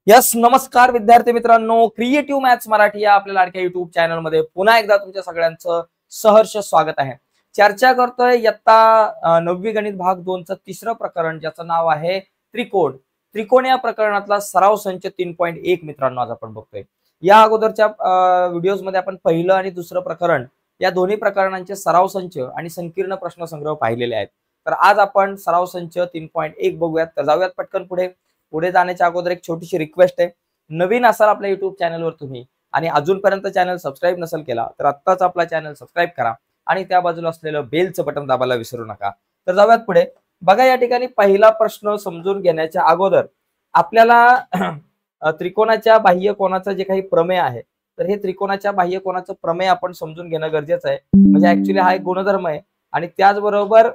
नमस्कार विद्यार्थी मित्रांनो, क्रिएटिव्ह मॅथ्स मराठी या आपल्या लाडक्या युट्यूब चॅनल मध्ये पुन्हा एकदा तुमच्या सगळ्यांचं सहर्ष स्वागत आहे। चर्चा करतोय इयत्ता 9वी गणित भाग 2 चं तिसरं प्रकरण, ज्याचं नाव आहे त्रिकोण। त्रिकोण या प्रकरणातला सराव संच 3.1 मित्रांनो आज आपण बघतोय। या अगोदरच्या व्हिडिओज मध्ये आपण पहिलं आणि दुसरं प्रकरण या दोन्ही प्रकरणांचे सराव संच आणि संकीर्ण प्रश्न संग्रह पाहिलेले आहेत। तर आज आपण सराव संच 3.1 बघूयात। तर जाऊयात पटकन पुढे जाण्याच्या अगोदर एक छोटीशी रिक्वेस्ट आहे, नवीन असाल आपल्या युट्यूब चॅनलवर तुम्ही आणि अजूनपर्यंत चॅनल सबस्क्राईब नसेल केला तर आत्ताच आपला चॅनल सबस्क्राईब करा आणि त्या बाजूला असलेलं बेलचं बटन दाबायला विसरू नका। तर जाऊयात पुढे। बघा, या ठिकाणी पहिला प्रश्न समजून घेण्याच्या अगोदर आपल्याला त्रिकोणाच्या बाह्य कोनाचं जे काही प्रमेय आहे, तर हे त्रिकोणाच्या बाह्य कोनाचं प्रमेय आपण समजून घेणं गरजेचं आहे। म्हणजे ऍक्च्युली हा एक गुणधर्म आहे आणि त्याचबरोबर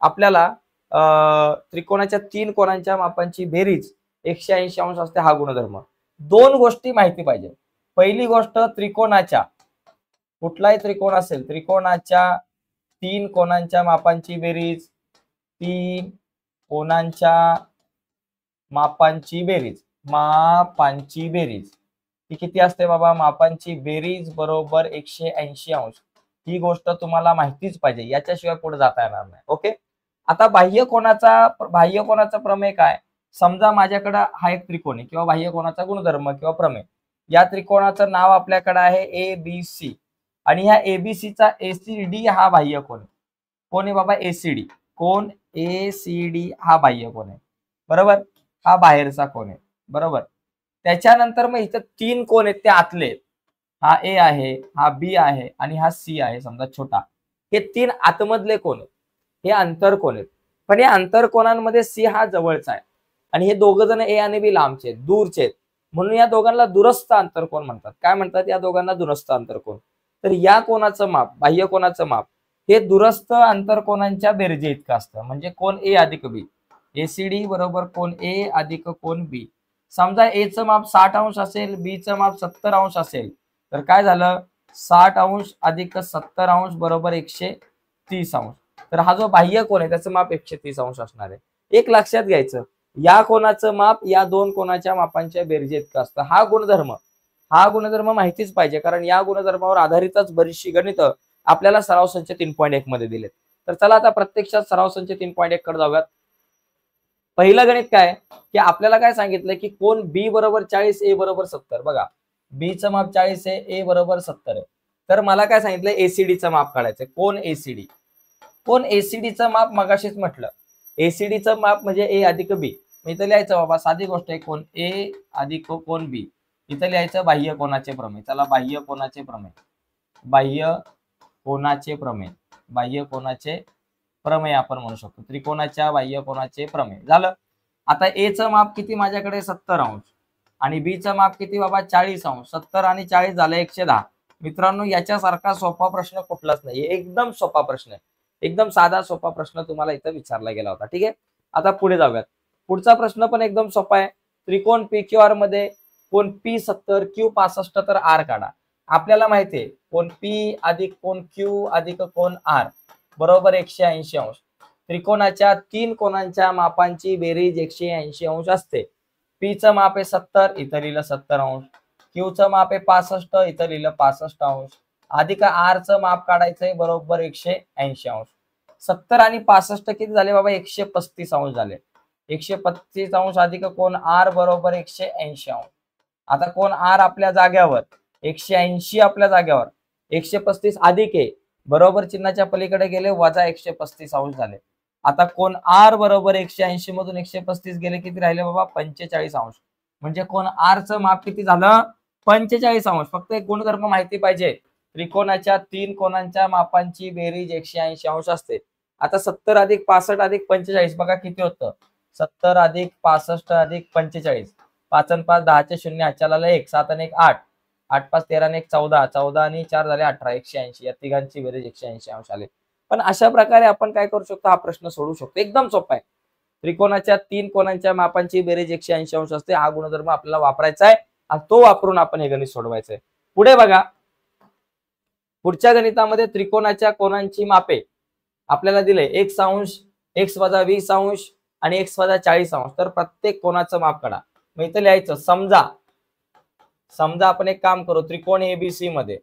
आपल्याला त्रिकोणाच्या 3 कोनांच्या मापांची बेरीज 180 अंश असते, हा गुणधर्म। दोन गोष्टी माहिती पाहिजे। पहिली गोष्ट, त्रिकोणाच्या कुठलाही त्रिकोण असेल, त्रिकोणाच्या 3 कोनांच्या मापांची बेरीज, 3 कोनांच्या मापांची बेरीज ही किती असते बाबा? मापांची बेरीज बरोबर 180 अंश। ही गोष्ट तुम्हाला माहितीच पाहिजे, याच्याशिवाय पुढे जाता येणार नाही। ओके, आता बाह्य कोनाचा प्रमेय काय? समजा माझ्याकडे हा एक त्रिकोण आहे किंवा बाह्य कोनाचा गुणधर्म किंवा प्रमेय। या त्रिकोणाचं नाव आपल्याकडे आहे एबीसी आणि ह्या एबीसी चा एसीडी हा बाह्य कोन आहे। कोण आहे बाबा? एसीडी। कोण? एसीडी हा बाह्य कोन आहे, बरोबर? हा बाहेरचा कोन आहे, बरोबर? त्याच्यानंतर मग इथं 3 कोन आहेत, ते आतले आहेत। हा ए आहे, हा बी आहे आणि हा सी आहे समजा छोटा। हे 3 आतमधले कोन आहेत, हे अंतरकोन आहेत। पण या अंतरकोनांमध्ये सी हा जवळचा आहे आणि हे दोघ जण ए आणि बी लांबचे आहेत, दूरचे आहेत, म्हणून या दोघांना दूरस्थ अंतरकोन म्हणतात। काय म्हणतात? या दोघांना दूरस्थ अंतरकोन। तर या कोनाचं माप, बाह्य कोनाचं माप हे दूरस्थ अंतरकोनांच्या बेरजे इतकं असतं। म्हणजे कोन ए अधिक बी, एसीडी बरोबर कोन ए अधिक कोन बी। समजा ए चं माप 60 अंश असेल, बी चं माप 70 अंश असेल, तर काय झालं? 60 अंश अधिक 70 अंश बरोबर 130 अंश। तर हा जो बाह्य कोन आहे त्याचं माप 130 अंश असणार आहे। एक लक्षात घ्यायचं, या कोनाचं माप या दोन कोनाच्या मापांच्या बेरजे इतकं असतं। हा गुणधर्म माहितीच पाहिजे, कारण या गुणधर्मावर आधारितच बरीचशी गणित आपल्याला सराव संच 3.1 मध्ये दिलेत। तर चला आता प्रत्यक्षात सराव संच 3.1 कडे जाऊयात। पहिलं गणित काय की आपल्याला काय सांगितलं की कोन बी बरोबर 40, ए बरोबर 70। बघा, बी चं माप 40 आहे, ए बरोबर 70 आहे। तर मला काय सांगितलं? एसीडी चं माप काढायचं। कोन एसीडी, कोन एसीडी चं माप मगाशीच म्हटलं, एसीडी चं माप म्हणजे ए अधिक बी। इथं लिहायचं बाबा, साधी गोष्ट आहे, कोन ए अधिक कोन बी। इथं लिहायचं बाह्य कोनाचे प्रमेय। चला, बाह्य कोनाचे प्रमेय आपण म्हणू शकतो। त्रिकोणाच्या बाह्य कोनाचे प्रमेय झालं। आता ए चं माप किती माझ्याकडे? 70 अंश आणि बी चं माप किती बाबा? 40 अंश। 70 आणि 40 झालं 110। मित्रांनो, याच्यासारखा सोपा प्रश्न कुठलाच नाही, एकदम सोपा प्रश्न आहे, एकदम साधा सोपा प्रश्न तुम्हाला इथं विचारला गेला होता। ठीक आहे, आता पुढे जाऊयात। पुढचा प्रश्न पण एकदम सोपा आहे। त्रिकोण पीक्यूआर मध्ये कोन पी 70, क्यू 65, तर आर काढा। आपल्याला माहिती आहे कोन पी अधिक कोन क्यू अधिक कोन आर बरोबर 180 अंश। त्रिकोणाच्या 3 कोनांच्या मापांची बेरीज 180 अंश असते। पी चं माप आहे 70, इथं लिहिलं 70 अंश। क्यू चं माप आहे 65, इथं लिहिलं 65 अंश, अधिक आर चं माप काढायचंय बरोबर 180 अंश। 70 आणि 65 किती झाले बाबा? 135 अंश झाले। 135 अंश अधिक कोन आर बरोबर 180 अंश। आता कोन आर आपल्या जाग्यावर, 180 आपल्या जाग्यावर, 135 अधिक आहे बरोबर चिन्हाच्या पलीकडे गेले, वजा 135 अंश झाले। आता कोन आर बरोबर 180 मधून 135 गेले, किती राहिले बाबा? 45 अंश। म्हणजे कोन आर चं माप किती झालं? 45 अंश। फक्त एक गुणधर्म माहिती पाहिजे, त्रिकोणाच्या 3 कोनांच्या मापांची बेरीज 180 अंश असते। आता 70 अधिक 65 अधिक 45 बघा किती होतं? 70 अधिक 65 अधिक 45, 5 आणि 5 10 चे 0, हातच्याला 1, 7 आणि 1 8, 8 5 13 आणि 1 14, 14 आणि 4 झाले 18, 180। या तिघांची बेरीज 180 अंश आले। पण अशा प्रकारे आपण काय करू शकतो? हा प्रश्न सोडू शकतो, एकदम सोपा आहे। त्रिकोणाच्या 3 कोनांच्या मापांची बेरीज 180 अंश असते, हा गुणधर्म आपल्याला वापरायचा आहे आणि तो वापरून आपण हे गणित सोडवायचंय। पुढे बघा, पुढच्या गणितामध्ये त्रिकोणाच्या कोनांची मापे आपल्याला दिले, x अंश, x वजा 20 अंश आणि x वजा 40 अंश। तर प्रत्येक कोनाचं माप काढा। मग इथं लिहायचं समजा आपण एक काम करू, त्रिकोण एबीसी मध्ये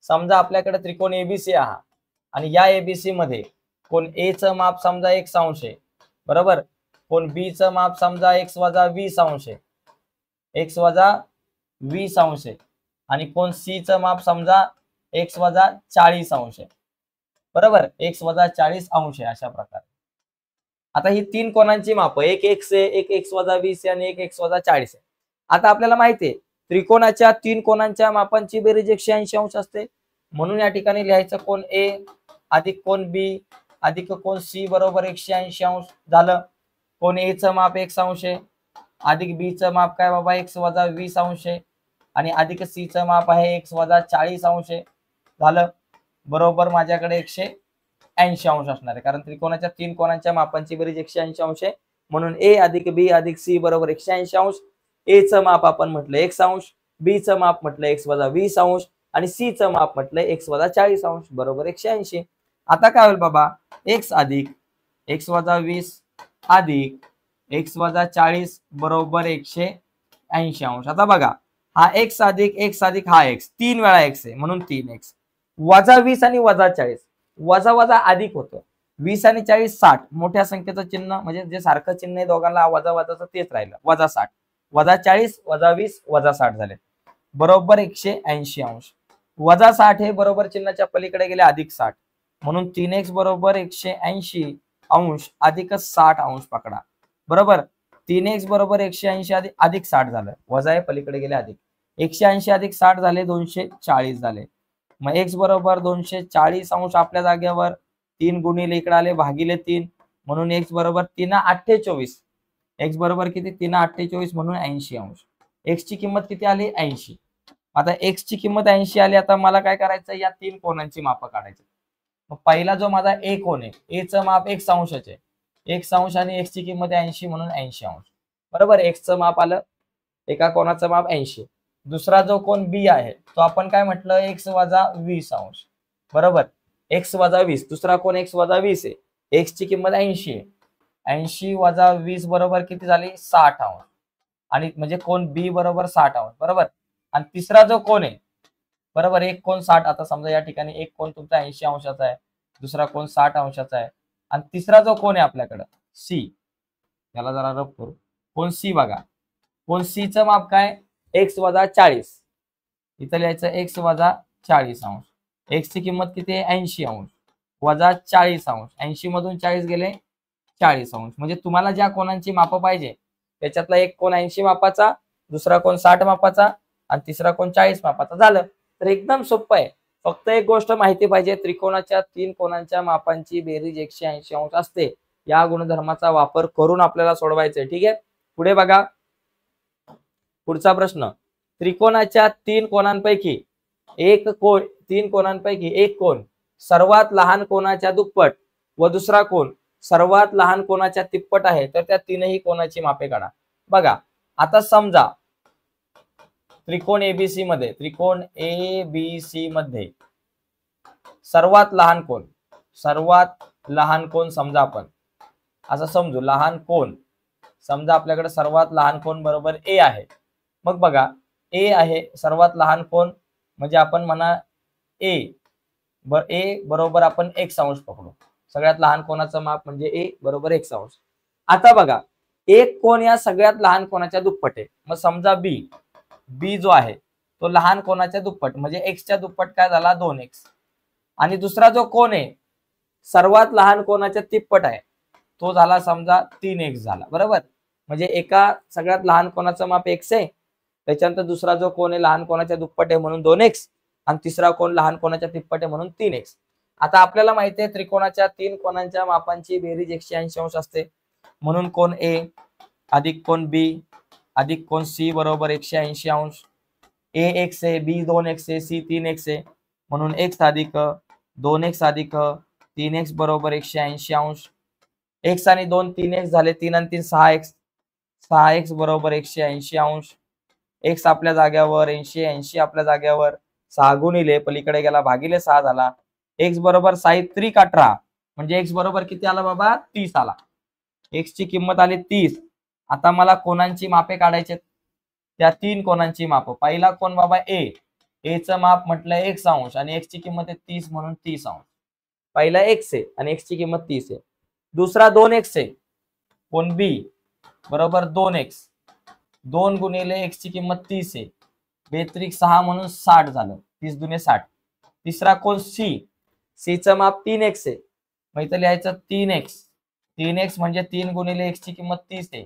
समजा आपल्याकडे त्रिकोण एबीसी आहे आणि या एबीसी मध्ये कोण ए चं माप समजा 1 अंश आहे, बरोबर, कोण बी चं माप समजा x वजा 20 अंश आहे, x वजा 20 अंश आहे, आणि कोण सी चं माप समजा x वजा 40 अंश आहे, बरोबर, x वजा 40 अंश आहे. अशा प्रकारे आता ही तीन कोणांची माप, एक x आहे, एक x वजा 20 आहे आणि एक x वजा 40 आहे. आता आपल्याला माहिती आहे त्रिकोणाच्या तीन कोणांच्या मापांची बेरीज 180 अंश असते, म्हणून या ठिकाणी लिहायचं कोण ए अधिक कोण बी अधिक कोण सी बरोबर 180 अंश झालं. कोण ए चं माप 1 अंश आहे अधिक बी चं माप काय बाबा x वजा 20 अंश आहे आणि अधिक सी चं माप आहे x वजा 40 अंश आहे झालं, बरोबर माझ्याकडे 180 अंश असणार आहे, कारण त्रिकोणाच्या तीन कोणांच्या मापांची बेरीज 180 अंश आहे, म्हणून ए अधिक बी अधिक सी बरोबर 180 अंश. ए चं माप आपण म्हटलं 1 अंश, बी चं माप म्हटलं x वजा 20 अंश आणि सी चं माप म्हटलं x वजा 40 अंश बरोबर 180. आता काय होईल बाबा, x अधिक x वजा 20 अधिक x वजा 40 बरोबर 180 अंश. आता बघा हा x अधिक हा x 3 वेळा x आहे म्हणून 3x वजा 20 आणि वजा 40 वजा वजा अधिक होतं, 20 आणि 40 60, मोठ्या संख्येचं चिन्ह म्हणजे जे सारखं चिन्ह आहे दोघांना वजा वजाचं तेच राहिलं, वजा 60 वजा 40 वजा 20 वजा 60 झाले बरोबर 180 अंश. वजा 60 हे बरोबर चिन्हाच्या पलीकडे गेले अधिक 60, म्हणून 3x बरोबर 180 अंश अधिक 60 अंश पकडा, बरोबर 3x बरोबर 180 अधिक 60 झालं, वजा आहे पलीकडे गेले अधिक 180 अधिक 60 झाले 240 झाले. मग x बरोबर 240 अंश आपल्या जागेवर 3 गुणिले इकडे आले भागिले 3, म्हणून x बरोबर 3×8=24. x बरोबर किती 3×8=24 म्हणून 80 अंश. x ची किंमत किती आली 80. आता x ची किंमत 80 आली. आता मला काय करायचं, या तीन कोणांची माप काढायची. मग पहिला जो माझा a कोण आहे, a चं माप 1 अंशाचे 1 अंश आणि x ची किंमत 80 म्हणून 80 अंश, बरोबर. x चं माप आलं, एका कोणाचं माप 80. दुसरा जो कोण b आहे तो आपण काय म्हटलं x वजा 20 अंश, बरोबर, x वजा 20. दुसरा कोण x वजा 20 आहे, x ची किंमत 80 आहे, 80 वजा 20 बरोबर किती झाली 60 अंश, आणि म्हणजे कोण b बरोबर 60 अंश, बरोबर. आणि तिसरा जो कोण आहे, बरोबर, एक कोण 60. आता समजा या ठिकाणी एक कोण तुमचा 80 अंशाचा आहे, दुसरा कोण 60 अंशाचा आहे, आणि तिसरा जो कोण आहे आपल्याकडं c, याला जरा रफ करू, कोण c बघा, कोण c चं माप काय x वजा 40, इथं लिहायचं x वजा 40 अंश. x ची किंमत किती आहे 80 अंश वजा 40 अंश, 80 मधून 40 गेले 40 अंश. म्हणजे तुम्हाला ज्या कोणांची माप पाहिजे त्याच्यातला एक कोण 80 मापाचा, दुसरा कोण 60 मापाचा आणि तिसरा कोण 40 मापाचा झालं. तर एकदम सोपं आहे, फक्त एक गोष्ट माहिती पाहिजे, त्रिकोणाच्या तीन कोणांच्या मापांची बेरीज 180 अंश असते. या गुणधर्माचा वापर करून आपल्याला सोडवायचंय, ठीक आहे. पुढे बघा, पुढचा प्रश्न, त्रिकोणाच्या तीन कोणांपैकी एक कोण सर्वात लहान कोणाच्या दुप्पट व दुसरा कोण सर्वात लहान कोणाच्या तिप्पट आहे, तर त्या तीनही कोणाची मापे काढा. बघा आता समजा त्रिकोण एबीसी मध्ये सर्वात लहान कोण समजा आपण असं समजू, लहान कोण समजा आपल्याकडे सर्वात लहान कोण बरोबर ए आहे. मग बघा ए आहे सर्वात लहान कोण, म्हणजे आपण म्हणा ए बरोबर आपण 1 अंश पकडू, सगळ्यात लहान कोणाचं माप म्हणजे ए बरोबर 1 अंश. आता बघा एक कोण या सगळ्यात लहान कोणाच्या दुप्पट आहे, मग समजा बी जो आहे तो लहान कोणाच्या दुप्पट म्हणजे x च्या दुप्पट काय झाला 2x, आणि दुसरा जो कोण आहे सर्वात लहान कोणाच्या तिप्पट आहे तो झाला समजा 3x झाला, बरोबर. म्हणजे एका सगळ्यात लहान कोणाचं माप x आहे, त्याच्यानंतर दुसरा जो कोण आहे लहान कोणाच्या दुप्पट आहे म्हणून 2x, आणि तिसरा कोण लहान कोणाच्या तिप्पट आहे म्हणून 3x. आता आपल्याला माहिती आहे त्रिकोणाच्या तीन कोणांच्या मापांची बेरीज 180 अंश असते, म्हणून कोण a अधिक कोण b अधिक कोण c बरोबर 180 अंश. a x आहे, b 2x आहे, c 3x आहे, म्हणून x अधिक 2x अधिक 3x बरोबर 180 अंश. x आणि 2 3x झाले, 3 आणि 3 6x बरोबर 180 अंश. x आपल्या जाग्यावर 80 आपल्या जाग्यावर, 6 गुणिले पलीकडे गेला भागिले 6 झाला. x बरोबर 6 18 म्हणजे x बरोबर किती आला बाबा 30 आला. x ची किंमत आली 30. आता मला कोणांची मापे काढायचे, त्या तीन कोणांची माप. पहिला कोण बाबा ए, चं माप म्हटलं x अंश आणि x ची किंमत आहे 30 म्हणून 30 अंश. पहिला x आहे आणि x ची किंमत 30 आहे. दुसरा 2x आहे, कोण b बरोबर 2x, 2 गुणिले x ची किंमत 30 आहे, बेत्रिक 6 म्हणून 60 झालं, 30 दुने 60. तिसरा कोण c, चं माप 3x आहे, मग इथं लिहायचं 3x, 3x म्हणजे 3 गुणिले x ची किंमत 30 आहे,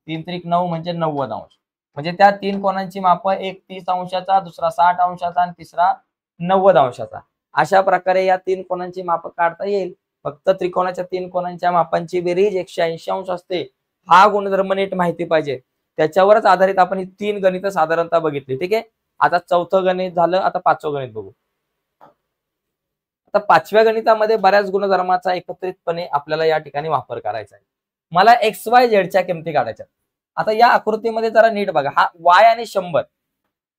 3 त्रिक 9 म्हणजे 90 अंश. म्हणजे त्या तीन कोणांची माप, एक 30 अंशाचा, दुसरा 60 अंशाचा आणि तिसरा 90 अंशाचा. अशा प्रकारे या तीन कोणांची माप काढता येईल. फक्त त्रिकोणाच्या तीन कोणांच्या मापांची बेरीज 180 अंश असते. हा गुणधर्म नीट माहिती पाहिजे. त्याच्यावरच आधारित आपण ही तीन गणित साधारणतः बघितली. ठीक आहे, आता चौथं गणित झालं, आता पाचवं गणित बघू. आता पाचव्या गणितामध्ये बऱ्याच गुणधर्माचा एकत्रितपणे आपल्याला या ठिकाणी वापर करायचा आहे. मला XY Z च्या किमती काढायच्या. आता या आकृतीमध्ये जरा नीट बघा, हा y आणि 100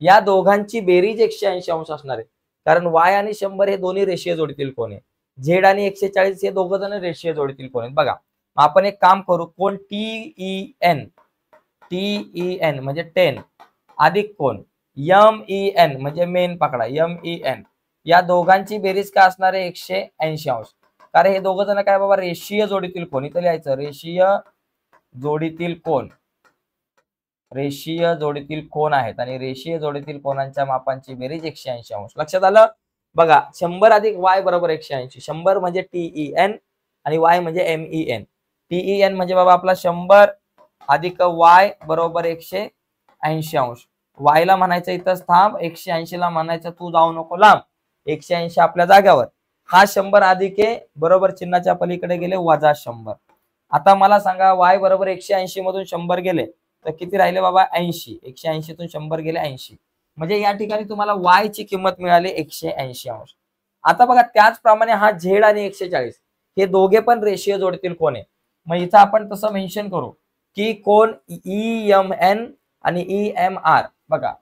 या दोघांची बेरीज 180 अंश असणार आहे. कारण y आणि 100 हे दोन्ही रेषीय जोडीतील कोण आहे. z आणि 140 हे दोघं जण रेषीय जोडीतील कोण आहेत. बघा आपण एक काम करू, कोण TEN म्हणजे 10 अधिक कोण MEN म्हणजे मेन पकडा MEN, या दोघांची बेरीज काय असणार आहे 180 अंश. कारण हे दोघं जण काय बाबा रेषीय जोडीतील कोण. इथं लिहायचं रेषीय जोडीतील कोण, रेषीय जोडीतील कोण आहेत आणि रेषीय जोडीतील कोणांच्या मापांची बेरीज 180 अंश. लक्षात आलं. बघा 100 अधिक y बरोबर 180. 100 म्हणजे TEN आणि y म्हणजे MEN. TEN म्हणजे बाबा आपला 100 अधिक y बरोबर 180 अंश. y ला म्हणायचं इथंच थांब, 180 ला म्हणायचं तू जाऊ नको लांब, 180 आपल्या जाग्यावर. हा 100 अधिक आहे बरोबर चिन्हाच्या पलीकडे गेले वजा 100. आता मला सांगा y बरोबर 180 मधून 100 गेले तर किती राहिले बाबा 80. 180 तून 100 गेले 80. म्हणजे या ठिकाणी तुम्हाला y ची किंमत मिळाली 180 अंश. आता बघा त्याचप्रमाणे हा z आणि 140 हे दोघे पण रेषीय जोडीतील कोण आहे. मग इथं आपण तसं मेन्शन करू की कोण EMN आणि EMR. बघा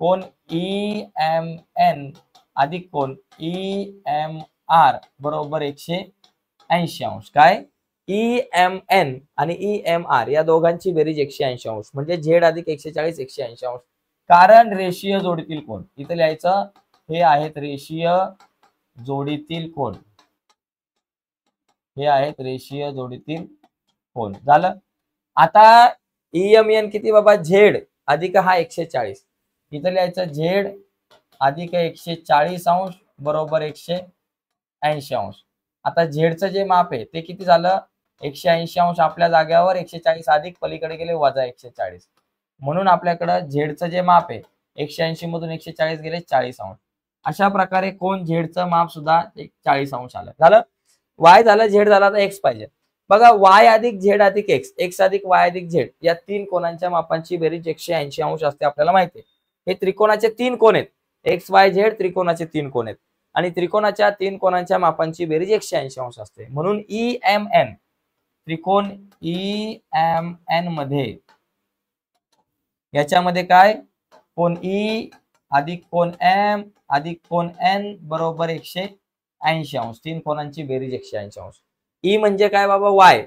कोण EMN अधिक कोण EMR बरोबर 180 अंश. काय EMN आणि EMR या दोघांची बेरीज 180 अंश म्हणजे z अधिक 140 180 अंश. कारण रेषीय जोडीतील कोण, इथं लिहायचं हे आहेत रेषीय जोडीतील कोण, हे आहेत रेषीय जोडीतील कोण. झालं. आता EMN किती बाबा z अधिक हा 140, इथं लिहायचं z अधिक 140 अंश बरोबर 180 अंश. आता झेडचं जे माप आहे ते किती झालं 180 अंश आपल्या जाग्यावर, 140 अधिक पलीकडे गेले वजा 140. म्हणून आपल्याकडं झेडचं जे माप आहे 180 मधून 140 गेले 40 अंश. अशा प्रकारे कोण झेडचं माप सुद्धा 40 अंश आलं. झालं. y झालं, झेड झाला, तर x पाहिजे. बघा y अधिक झेड अधिक x अधिक y अधिक झेड या तीन कोणांच्या मापांची बेरीज 180 अंश असते आपल्याला माहिती आहे. हे त्रिकोणाचे तीन कोण आहेत, XYZ त्रिकोणाचे तीन कोण आहेत आणि त्रिकोणाच्या तीन कोणांच्या मापांची बेरीज 180 अंश असते. म्हणून EMN त्रिकोण EMN मध्ये याच्यामध्ये काय कोण E अधिक कोण M अधिक कोण N बरोबर 180 अंश. तीन कोणांची बेरीज 180 अंश. E म्हणजे काय बाबा y,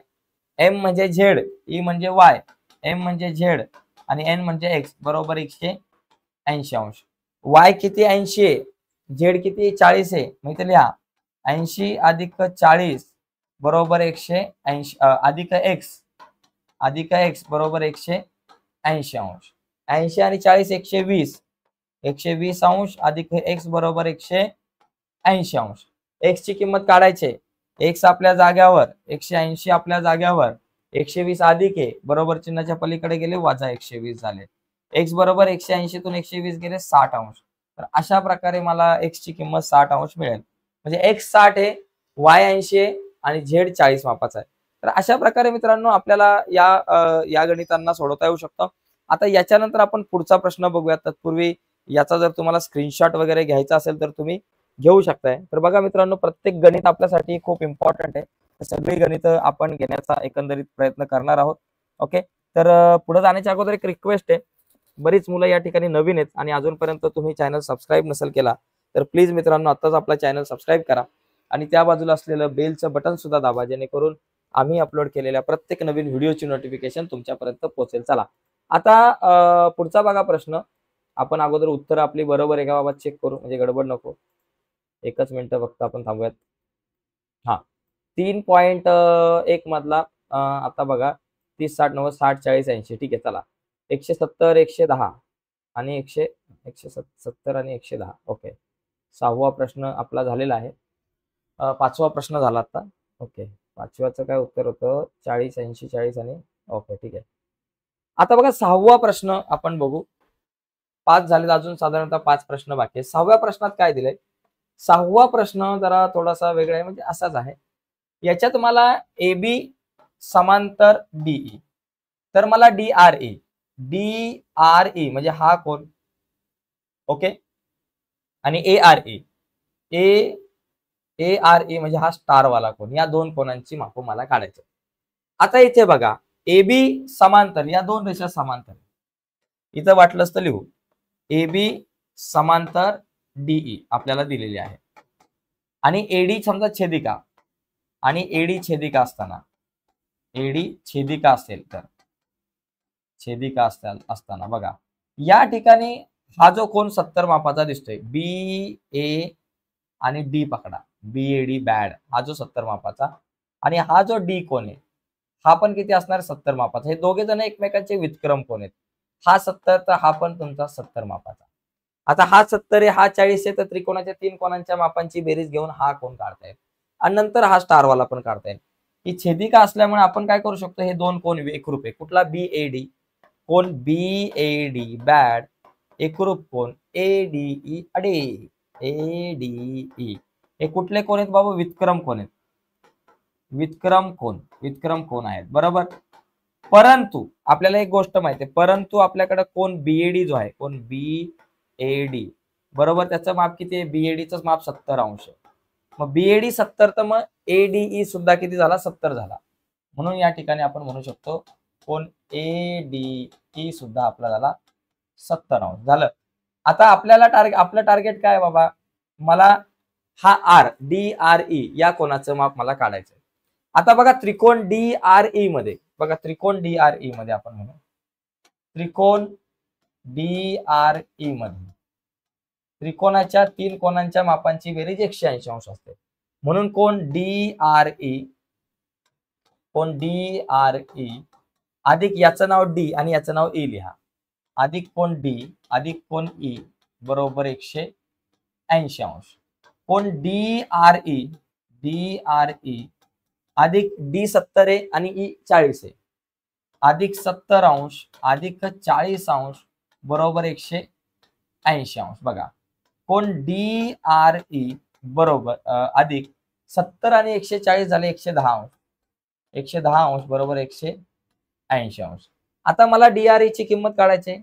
M म्हणजे z, E म्हणजे y, M म्हणजे z आणि N म्हणजे x बरोबर 180 अंश. y किती 80 आहे, z किती 40 आहे, मग इथे लिहा 80 अधिक 40 बरोबर 180 अधिक x बरोबर 180 अंश. 80 आणि 40 120 अंश अधिक x बरोबर 180 अंश. x ची किंमत काढायची, x आपल्या जाग्यावर 180 आपल्या जाग्यावर 120 अधिक आहे बरोबर चिन्हाच्या पलीकडे गेले वजा 120 झाले. x बरोबर 180 तून 120 गेले 60 अंश. तर अशा प्रकारे मला x ची किंमत 60 अंश मिळेल. म्हणजे x 60 आहे, y 80 आहे आणि z 40 मापाचा आहे. तर अशा प्रकारे मित्रांनो आपल्याला या गणितांना सोडवता येऊ शकतं. आता याच्यानंतर आपण पुढचा प्रश्न बघूया. तत्पूर्वी याचा जर तुम्हाला स्क्रीनशॉट वगैरे घ्यायचा असेल तर तुम्ही घेऊ शकताय. तर बघा मित्रांनो प्रत्येक गणित आपल्यासाठी खूप इम्पॉर्टंट आहे. सगळी गणित आपण घेण्याचा एकंदरीत प्रयत्न करणार आहोत. ओके, तर पुढे जाण्याच्या अगोदर एक रिक्वेस्ट आहे. बरीच मुलं या ठिकाणी नवीन आहेत आणि अजूनपर्यंत तुम्ही चॅनल सबस्क्राईब नसेल केला तर प्लीज मित्रांनो आत्ताच आपला चॅनल सबस्क्राईब करा आणि त्या बाजूला असलेलं बेलचं बटन सुद्धा दाबा, जेणेकरून आम्ही अपलोड केलेल्या प्रत्येक नवीन व्हिडिओची नोटिफिकेशन तुमच्यापर्यंत पोहोचेल. चला आता पुढचा बघा प्रश्न. आपण अगोदर उत्तर आपली बरोबर आहे का बाबा चेक करू, म्हणजे गडबड नको. एकच मिनिटं फक्त आपण थांबूयात. हा 3.1 मधला आता बघा 30, 60, 90, 60, 40, 80. ठीक आहे चला. 170, 110 आणि 170 आणि 110. ओके. 6वा प्रश्न आपला झालेला आहे. 5वा प्रश्न झाला आता. ओके. 5व्याचं काय उत्तर होतं? 40, 80, 40 आणि ओके ठीक आहे. आता बघा 6वा प्रश्न आपण बघू. 5 झाले, अजून साधारणतः 5 प्रश्न बाकी आहेत. 6व्या प्रश्नात काय दिलंय? 6वा प्रश्न जरा थोडासा वेगळा आहे, म्हणजे असाच आहे. याच्यात मला AB समांतर DE, तर मला DRE म्हणजे हा कोण, ओके, आणि ARE म्हणजे हा स्टारवाला कोण, या दोन कोणांची माप मला काढायचं. आता इथे बघा AB समांतर, या दोन रेषा समांतर, इथं वाटलंच तर लिहू AB समांतर DE आपल्याला दिलेली आहे, आणि AD समजा छेदिका, आणि AD छेदिका असताना, AD छेदिका असेल तर, छेदिका असताना बघा या ठिकाणी हा जो कोण 70 मापाचा दिसतोय, BA आणि D पकडा, BAD बॅड, हा जो 70 मापाचा, आणि हा जो D कोण आहे हा पण किती असणार? 70 मापाचा. हे दोघे जण एकमेकांचे व्युत्क्रम कोण आहेत. हा 70 तर हा पण तुमचा 70 मापाचा. आता हा 70 आहे, हा 40 आहे, तर त्रिकोणाच्या 3 कोणांच्या मापांची बेरीज घेऊन हा कोण काढता येईल, आणि नंतर हा स्टारवाला पण काढता येईल. ही छेदिका असल्यामुळे आपण काय करू शकतो, हे दोन कोण एकरूप आहे. कुठला? BAD कोण, BAD बॅड, एकरूप कोण ADE अडे, ADE. हे कुठले कोण आहेत बाबा? व्युत्क्रम कोण आहेत, व्युत्क्रम कोण आहेत, बरोबर. परंतु आपल्याला एक गोष्ट माहिती आहे, परंतु आपल्याकडे कोण BAD जो आहे, कोण BAD बरोबर, त्याचं माप किती आहे? BADचं माप 70 अंश. मग BAD 70, तर मग ADE सुद्धा किती झाला? 70 झाला. म्हणून या ठिकाणी आपण म्हणू शकतो कोण ADE सुद्धा आपला झाला 70 अंश. झालं. आता आपल्याला आपलं टार्गेट काय बाबा? मला हा DRE या कोणाचं माप मला काढायचं. आता बघा त्रिकोण DRE मध्ये, बघा त्रिकोण DRE मध्ये आपण म्हणू, त्रिकोण DRE मध्ये त्रिकोणाच्या 3 कोणांच्या मापांची बेरीज 180 अंश असते. म्हणून कोण DRE अधिक याचं नाव D आणि याचं नाव E लिहा, अधिक कोण D अधिक कोण E बरोबर 180 अंश. कोण DRE अधिक D 70 आहे आणि E 40 आहे, अधिक 70 अंश अधिक 40 अंश बरोबर 180 अंश. बघा कोण DRE बरोबर अधिक 70 आणि 140 झाले 110 अंश, 110 अंश बरोबर 180 अंश. आता मला DRE ची किंमत काढायची.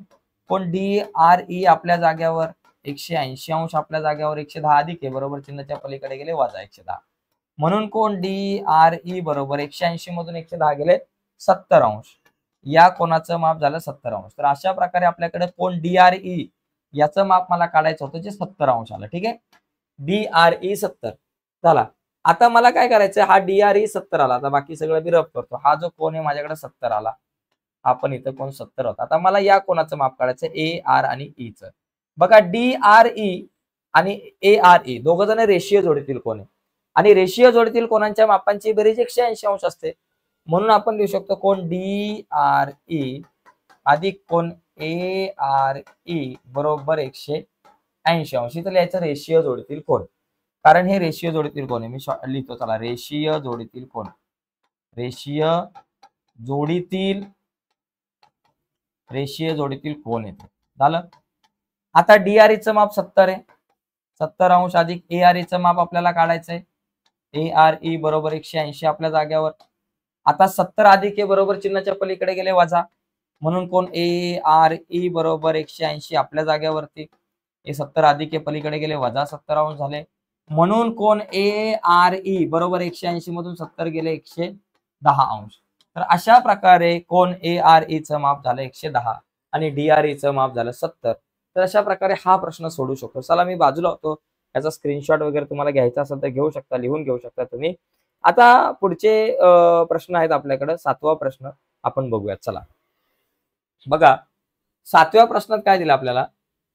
कोण DRE आपल्या जाग्यावर 180 अंश, आपल्या जाग्यावर 110 अधिक आहे, बरोबर चिन्हाच्या पलीकडे गेले वजा 110. म्हणून कोण DRE बरोबर 180 मधून 110 गेले 70 अंश. या कोणाचं माप झालं 70 अंश. तर अशा प्रकारे आपल्याकडे कोण DRE याचं माप मला काढायचं होतं, जे 70 अंश आलं. ठीक आहे, DRE 70 झाला. आता मला काय करायचं, हा DRE 70 आला, आता बाकी सगळं मी रफ करतो. हा जो कोण आहे माझ्याकडे 70 आला, आपण इथं कोण 70 होता. आता मला या कोणाचं माप काढायचं, AR आणि E चं. बघा DRE आणि ARE दोघ जण रेषीय जोडीतील कोण आहे, आणि रेषीय जोडीतील कोणांच्या मापांची बेरीज 180 अंश असते. म्हणून आपण लिहू शकतो कोण DRE अधिक कोण ARE बरोबर 180 अंश. इथं लिहायचं रेषीय जोडीतील कोण, कारण हे रेषीय जोडीतील कोण आहे. मी लिहितो, चला, रेषीय जोडीतील कोण, रेषीय जोडीतील कोण येते. झालं. आता DRE चं माप 70 आहे, 70 अंश अधिक ARE चं माप आपल्याला काढायचंय, ARE बरोबर 180 आपल्या जाग्यावर. आता 70 अधिक बरोबर चिन्हाच्या पलीकडे गेले वजा, म्हणून कोण ARE बरोबर 180 आपल्या जाग्यावरती, हे 70 अधिक पलीकडे गेले वजा 70 अंश झाले. म्हणून कोण ARE बरोबर 180 मधून 70 गेले 110 अंश. तर अशा प्रकारे कोण ARE चं माप झालं 110 आणि DRE चं माप झालं 70. तर अशा प्रकारे हा प्रश्न सोडू शकतो. चला मी बाजूला होतो, याचा स्क्रीनशॉट वगैरे तुम्हाला घ्यायचा असेल तर घेऊ शकता, लिहून घेऊ शकता तुम्ही. आता पुढचे प्रश्न आहेत आपल्याकडे. 7वा प्रश्न आपण बघूयात. चला, बघा 7व्या प्रश्नात काय दिलं आपल्याला,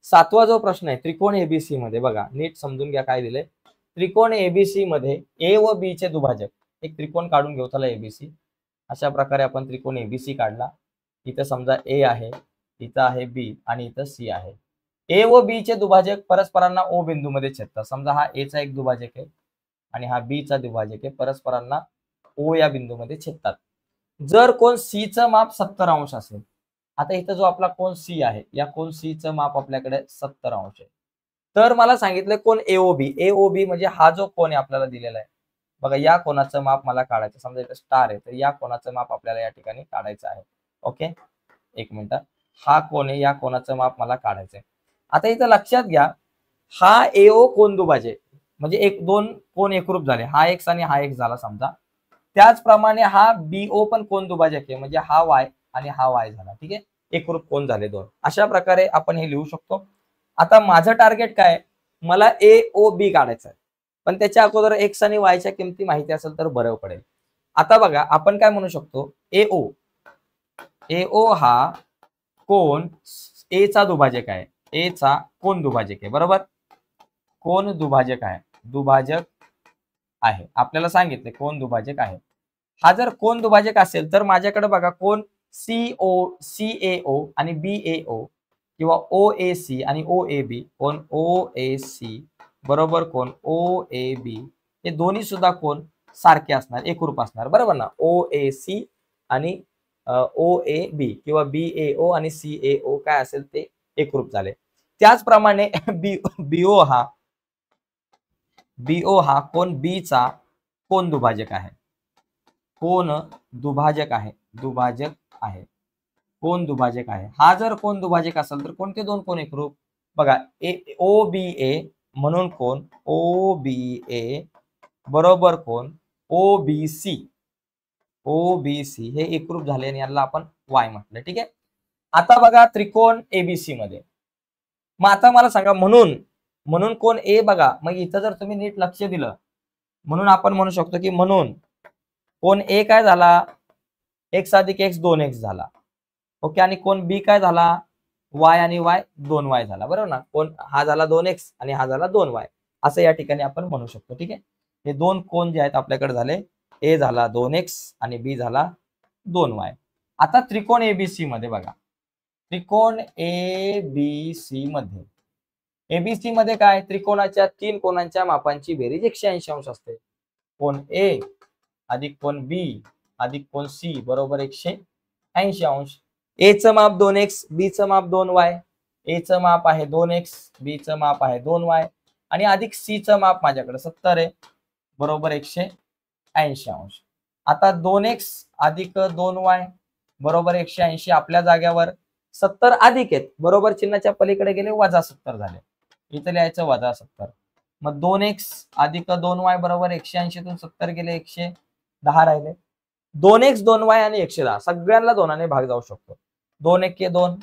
7वा जो प्रश्न आहे त्रिकोण एबीसी मध्ये, बघा नीट समजून घ्या काय दिले. त्रिकोण एबीसी मध्ये ए व बी चे दुभाजक, एक त्रिकोण काढून घेऊ त्याला एबीसी. अशा प्रकारे आपण त्रिकोण एबीसी काढला. इथं समजा ए आहे, इथं आहे बी आणि इथं सी आहे. ए व बी चे दुभाजक परस्परांना ओ बिंदूमध्ये छेदतात. समजा हा ए चा एक दुभाजक आहे आणि हा बी चा दुभाजक आहे, परस्परांना ओ या बिंदूमध्ये छेदतात. जर कोण सी चं माप 70 अंश असेल, आता इथं जो आपला कोण सी आहे, या कोण सी चं माप आपल्याकडे 70 अंश आहे. तर मला सांगितलं कोण एओबी, एओबी म्हणजे हा जो कोण आहे आपल्याला दिलेला आहे, बघा या कोणाचं माप मला काढायचं. समजा इथं स्टार आहे, तर या कोणाचं माप आपल्याला या ठिकाणी काढायचं आहे. ओके, एक मिनिट, हा कोण आहे, या कोणाचं माप मला काढायचंय. आता इथं लक्षात घ्या, हा एओ कोण दुभाजक म्हणजे एक दोन कोण एकरूप झाले, हा एक्स आणि हा एक्स झाला समजा. त्याचप्रमाणे हा बीओ पण कोण दुभाजक आहे, म्हणजे हा वाय आणि हा वाय झाला. ठीक आहे, एकरूप कोण झाले दोन. अशा प्रकारे आपण हे लिहू शकतो. आता माझं टार्गेट काय, मला ए ओ बी काढायचं आहे, पण त्याच्या अगोदर एक्स आणि वायच्या किमती माहिती असेल तर बरं पडेल. आता बघा आपण काय म्हणू शकतो, एओ, एओ हा कोण ए चा दुभाजक आहे, ए चा कोण दुभाजक आहे, बरोबर. कोण दुभाजक आहे, दुभाजक आहे, आपल्याला सांगितले कोण दुभाजक आहे. हा जर कोण दुभाजक असेल तर माझ्याकडे बघा कोण सीओ, सीएओ आणि बीएओ किंवा ओएसी आणि ओएबी, कोण ओएसी बरोबर कोण ओएबी, हे दोन्ही सुद्धा कोण सारखे असणार, एकरूप असणार, बरोबर ना. ओएसी आणि ओएबी किंवा बीएओ आणि सीएओ काय असेल ते एकरूप झाले. त्याचप्रमाणे बीओ हा कोण बी चा कोण दुभाजक आहे, कोण दुभाजक आहे, दुभाजक आहे, कोण दुभाजक आहे. हा जर कोण दुभाजक असेल तर कोणते दोन कोण एकरूप, बघा ओ बी ए म्हणून कोण ओ बी ए बरोबर कोण O B C, O B C हे एकरूप झाले आणि याला आपण वाय म्हटलं. ठीक आहे, आता बघा त्रिकोण एबीसी मध्ये, मग आता मला सांगा म्हणून, म्हणून कोण ए, बघा मग इथं जर तुम्ही नीट लक्ष दिलं, म्हणून आपण म्हणू शकतो की म्हणून कोण ए काय झाला, एक्स अधिक एक्स 2x झाला. ओके, आणि कोण बी काय झाला, वाय आणि वाय 2y झाला, बरोबर ना. कोण हा झाला 2x आणि हा झाला 2y, असं या ठिकाणी आपण म्हणू शकतो. ठीक आहे, हे दोन कोण जे आहेत आपल्याकडे झाले, ए झाला 2x आणि बी झाला 2y. आता त्रिकोण एबीसी मध्ये बघा, त्रिकोण एबीसी मध्ये, एबीसी मध्ये काय, त्रिकोणाच्या तीन कोणांच्या मापांची बेरीज 180 अंश असते. कोण ए अधिक कोण बी अधिक कोण सी बरोबर 180 अंश. ए चं माप 2x, बी चं माप 2y, ए चं माप आहे 2x, बी चं माप आहे 2y आणि अधिक सी चं माप माझ्याकडे 70 आहे बरोबर 180 अंश. आता 2x अधिक 2y बरोबर 180, आपल्या जाग्यावर 70 अधिक आहेत, बरोबर चिन्हाच्या पलीकडे गेले वजा 70 झाले, इथं लिहायचं वजा 70. मग 2x अधिक 2y बरोबर 180 तून 70 गेले 110 राहिले. 2x 2y आणि 110 सगळ्यांना दोनाने भाग जाऊ शकतो. 2 1 2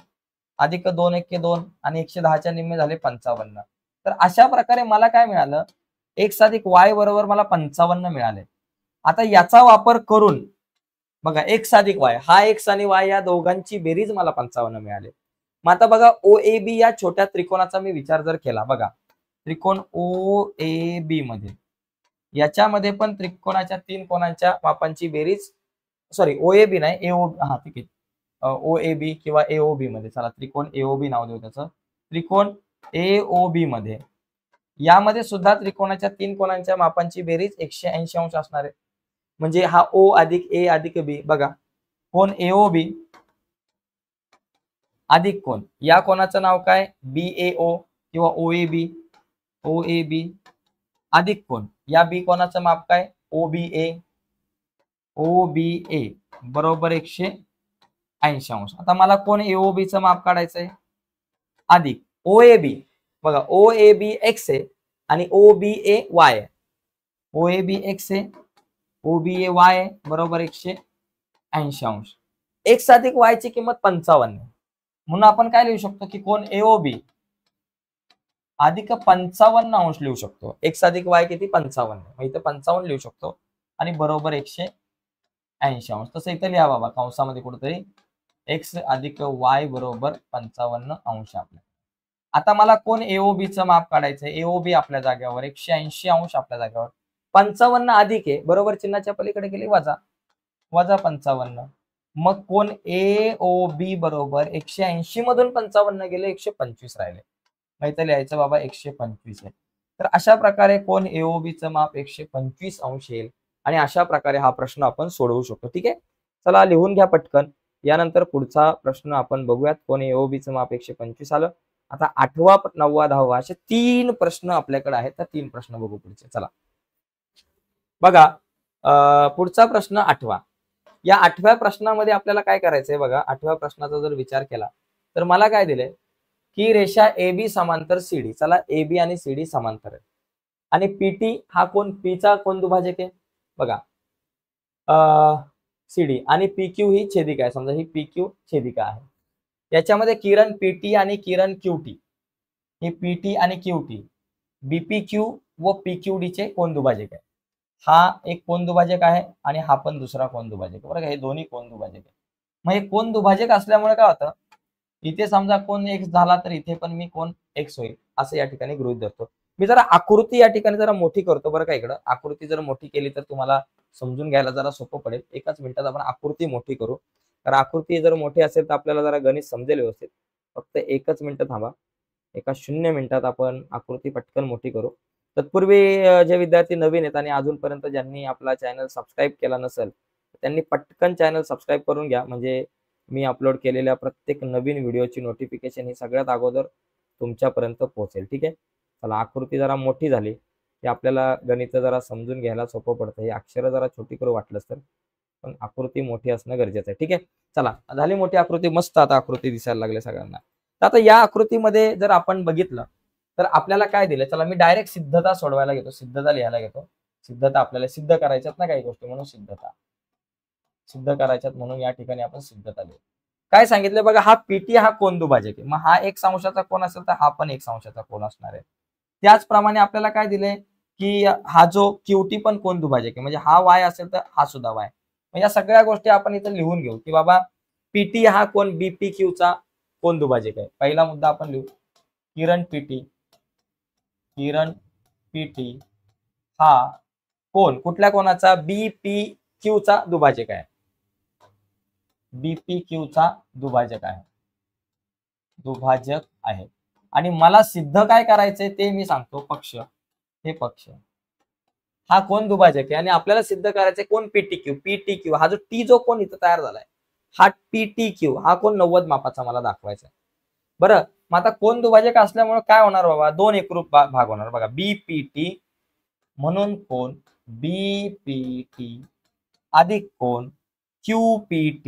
अधिक 2 1 2 आणि 110च्या निम्मे झाले 55. तर अशा प्रकारे मला काय मिळालं, x अधिक y बरोबर मला 55 मिळाले. आता याचा वापर करून बघा x अधिक y, हा x आणि y या दोघांची बेरीज मला 55 मिळाले. मग आता बघा ओएबी या छोट्या त्रिकोणाचा मी विचार जर केला, बघा त्रिकोण ओएबी मध्ये, याच्यामध्ये पण त्रिकोणाच्या तीन कोणांच्या मापांची बेरीज, सॉरी ओएबी नाही एओ, हा ठीक आहे, ओएबी किंवा एओबी मध्ये, चला त्रिकोण एओबी नाव देऊ त्याचं. त्रिकोण एओबी मध्ये, यामध्ये सुद्धा त्रिकोणाच्या तीन कोणांच्या मापांची बेरीज 180 अंश असणार आहे. म्हणजे हा ओ अधिक ए अधिक बी, बघा कोण एओबी अधिक कोण, या कोणाचं नाव काय बीएओ किंवा ओएबी, ओएबी अधिक कोण या बी कोणाचं माप काय ओबीए, ओबीए बरोबर 180 अंश. आता मला कोण एओबी चं माप काढायचंय, अधिक ओएबी, बघा ओएबी एक्स आहे आणि ओबीए वाय आहे, ओएबी एक्स आहे ओबीए वाय आहे बरोबर 180 अंश. एक्स अधिक वाय ची किंमत 55 आहे, म्हणून आपण काय लिहू शकतो की कोण एओबी अधिक 55 अंश लिहू शकतो. एक्स अधिक वाय किती 55, मग इथं 55 लिहू शकतो आणि बरोबर 180 अंश. तसं इथं लिहा बाबा कंसामध्ये कुठेतरी एक्स अधिक वाय बरोबर 55 अंश आपल्या. आता मला कोण एओबीचं माप काढायचं आहे. एओबी आपल्या जागेवर 180 अंश आपल्या जागेवर 55 अधिक आहे बरोबर चिन्हाच्या पलीकडे गेली वजा वजा 55. मग कोण एओबी बरोबर 180 मधून 55 गेले 125 राहिले. मग इथं लिहायचं बाबा 125 आहे. तर अशा प्रकारे कोण एओबीचं माप 125 अंश येईल आणि अशा प्रकारे हा प्रश्न आपण सोडवू शकतो. ठीक आहे, चला लिहून घ्या पटकन. यानंतर पुढचा प्रश्न आपण बघूयात. कोण एओबीचं माप 125 आलं. आता 8वा 9वा 10वा असे 3 प्रश्न आपल्याकडे आहेत. तर 3 प्रश्न बघू पुढचे. चला बघा, पुढचा प्रश्न 8वा. या 8व्या प्रश्नामध्ये आपल्याला काय करायचंय बघा. 8व्या प्रश्नाचा जर विचार केला तर मला काय दिलंय की रेषा AB समांतर CD. चला AB आणि CD समांतर आहे आणि PT हा कोण P चा कोण दुभाजक आहे बघा. CD आणि PQ ही छेदिका आहे. समजा ही PQ छेदिका आहे. याच्यामध्ये किरण PT आणि किरण QT, ही PT आणि QT BPQ व PQD चे कोण दुभाजक आहे. हा एक कोण दुभाजक आहे आणि हा पण दुसरा कोण दुभाजक बरं का. हे दोन्ही कोण दुभाजक आहे. मग हे कोण दुभाजक असल्यामुळे काय होतं, इथे समजा कोण x झाला तर इथे पण मी कोण x होईल असं या ठिकाणी गृहीत धरतो. मी जरा आकृती या ठिकाणी जरा मोठी करतो बरं का. इकडं आकृती जर मोठी केली तर तुम्हाला समजून घ्यायला जरा सोपं पडेल. एकाच मिनिटात आपण आकृती मोठी करू. तर आकृती जर मोठी असेल तर आपल्याला जरा गणित समजेल व्यवस्थित. फक्त एकच मिनिट थांबा. एका 0 मिनिटात आपण आकृती पटकन मोठी करू. तत्पूर्वी जे विद्यार्थी नवीन आहेत आणि अजूनपर्यंत ज्यांनी आपला चॅनल सबस्क्राईब केला नसेल त्यांनी पटकन चॅनल सबस्क्राईब करून घ्या. म्हणजे मी अपलोड केलेल्या प्रत्येक नवीन व्हिडिओची नोटिफिकेशन ही सगळ्यात अगोदर तुमच्यापर्यंत पोहोचेल. ठीक आहे, चला आकृती जरा मोठी झाली की आपल्याला गणित जरा समजून घ्यायला सोपं पडतं. हे अक्षरं जरा छोटी करू वाटलंच तर, पण आकृती मोठी असणं गरजेचं आहे. ठीक आहे, चला झाली मोठी आकृती. मस्त आता आकृती दिसायला लागले सगळ्यांना. तर आता या आकृतीमध्ये जर आपण बघितलं तर आपल्याला काय दिलं. चला मी डायरेक्ट सिद्धता सोडवायला घेतो, सिद्धता लिहायला घेतो. सिद्धता आपल्याला सिद्ध करायच्यात ना काही गोष्टी, म्हणून सिद्धता सिद्ध करायच्यात म्हणून या ठिकाणी आपण सिद्धता लिहू. काय सांगितलं बघा, हा PT हा कोण दुभाजक आहे. मग हा 1 अंशाचा कोण असेल तर हा पण 1 अंशाचा कोण असणार आहे. त्याचप्रमाणे आपल्याला काय दिलंय की हा जो QT पण कोण दुभाजक आहे. म्हणजे हा Y असेल तर हा सुद्धा Y. मग या सगळ्या गोष्टी आपण इथं लिहून घेऊ की बाबा PT हा कोण BPQ चा कोण दुभाजक आहे. पहिला मुद्दा आपण लिहू, किरण PT हा कोण कुठल्या कोणाचा BPQ चा दुभाजक आहे. BPQ चा दुभाजक आहे आणि मला सिद्ध काय करायचंय ते मी सांगतो. पक्ष, हे पक्ष हा कोण दुभाजक आहे आणि आपल्याला सिद्ध करायचंय कोण PTQ हा जो T जो कोण इथं तयार झालाय हा PTQ हा कोण 90 मापाचा मला दाखवायचा आहे. बरं, मग आता कोण दुभाजक असल्यामुळे काय होणार बाबा, दोन एकरूप भाग होणार बघा. BPT म्हणून कोण BPT अधिक कोण QPT,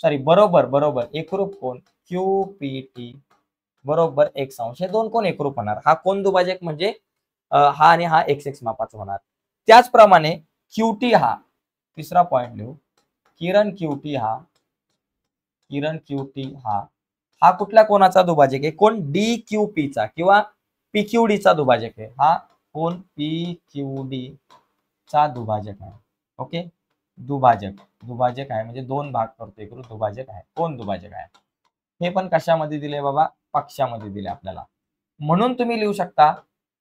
सॉरी बरोबर एकरूप कोण QPT बरोबर 1 अंश. हे दोन कोण एकरूप होणार. हा कोण दुभाजक म्हणजे हा आणि हा x मापाचा होणार. त्याचप्रमाणे QT हा तिसरा पॉइंट लिहू. किरण QT हा कुठल्या कोणाचा दुभाजक आहे. कोण DQP चा किंवा PQD चा दुभाजक आहे. हा कोण PQD चा दुभाजक आहे. ओके, दुभाजक आहे म्हणजे दोन भाग करतो एकरूप दुभाजक आहे. कोण दुभाजक आहे. हे पण कशामध्ये दिले बाबा, पक्षामध्ये दिले आपल्याला. म्हणून तुम्ही लिहू शकता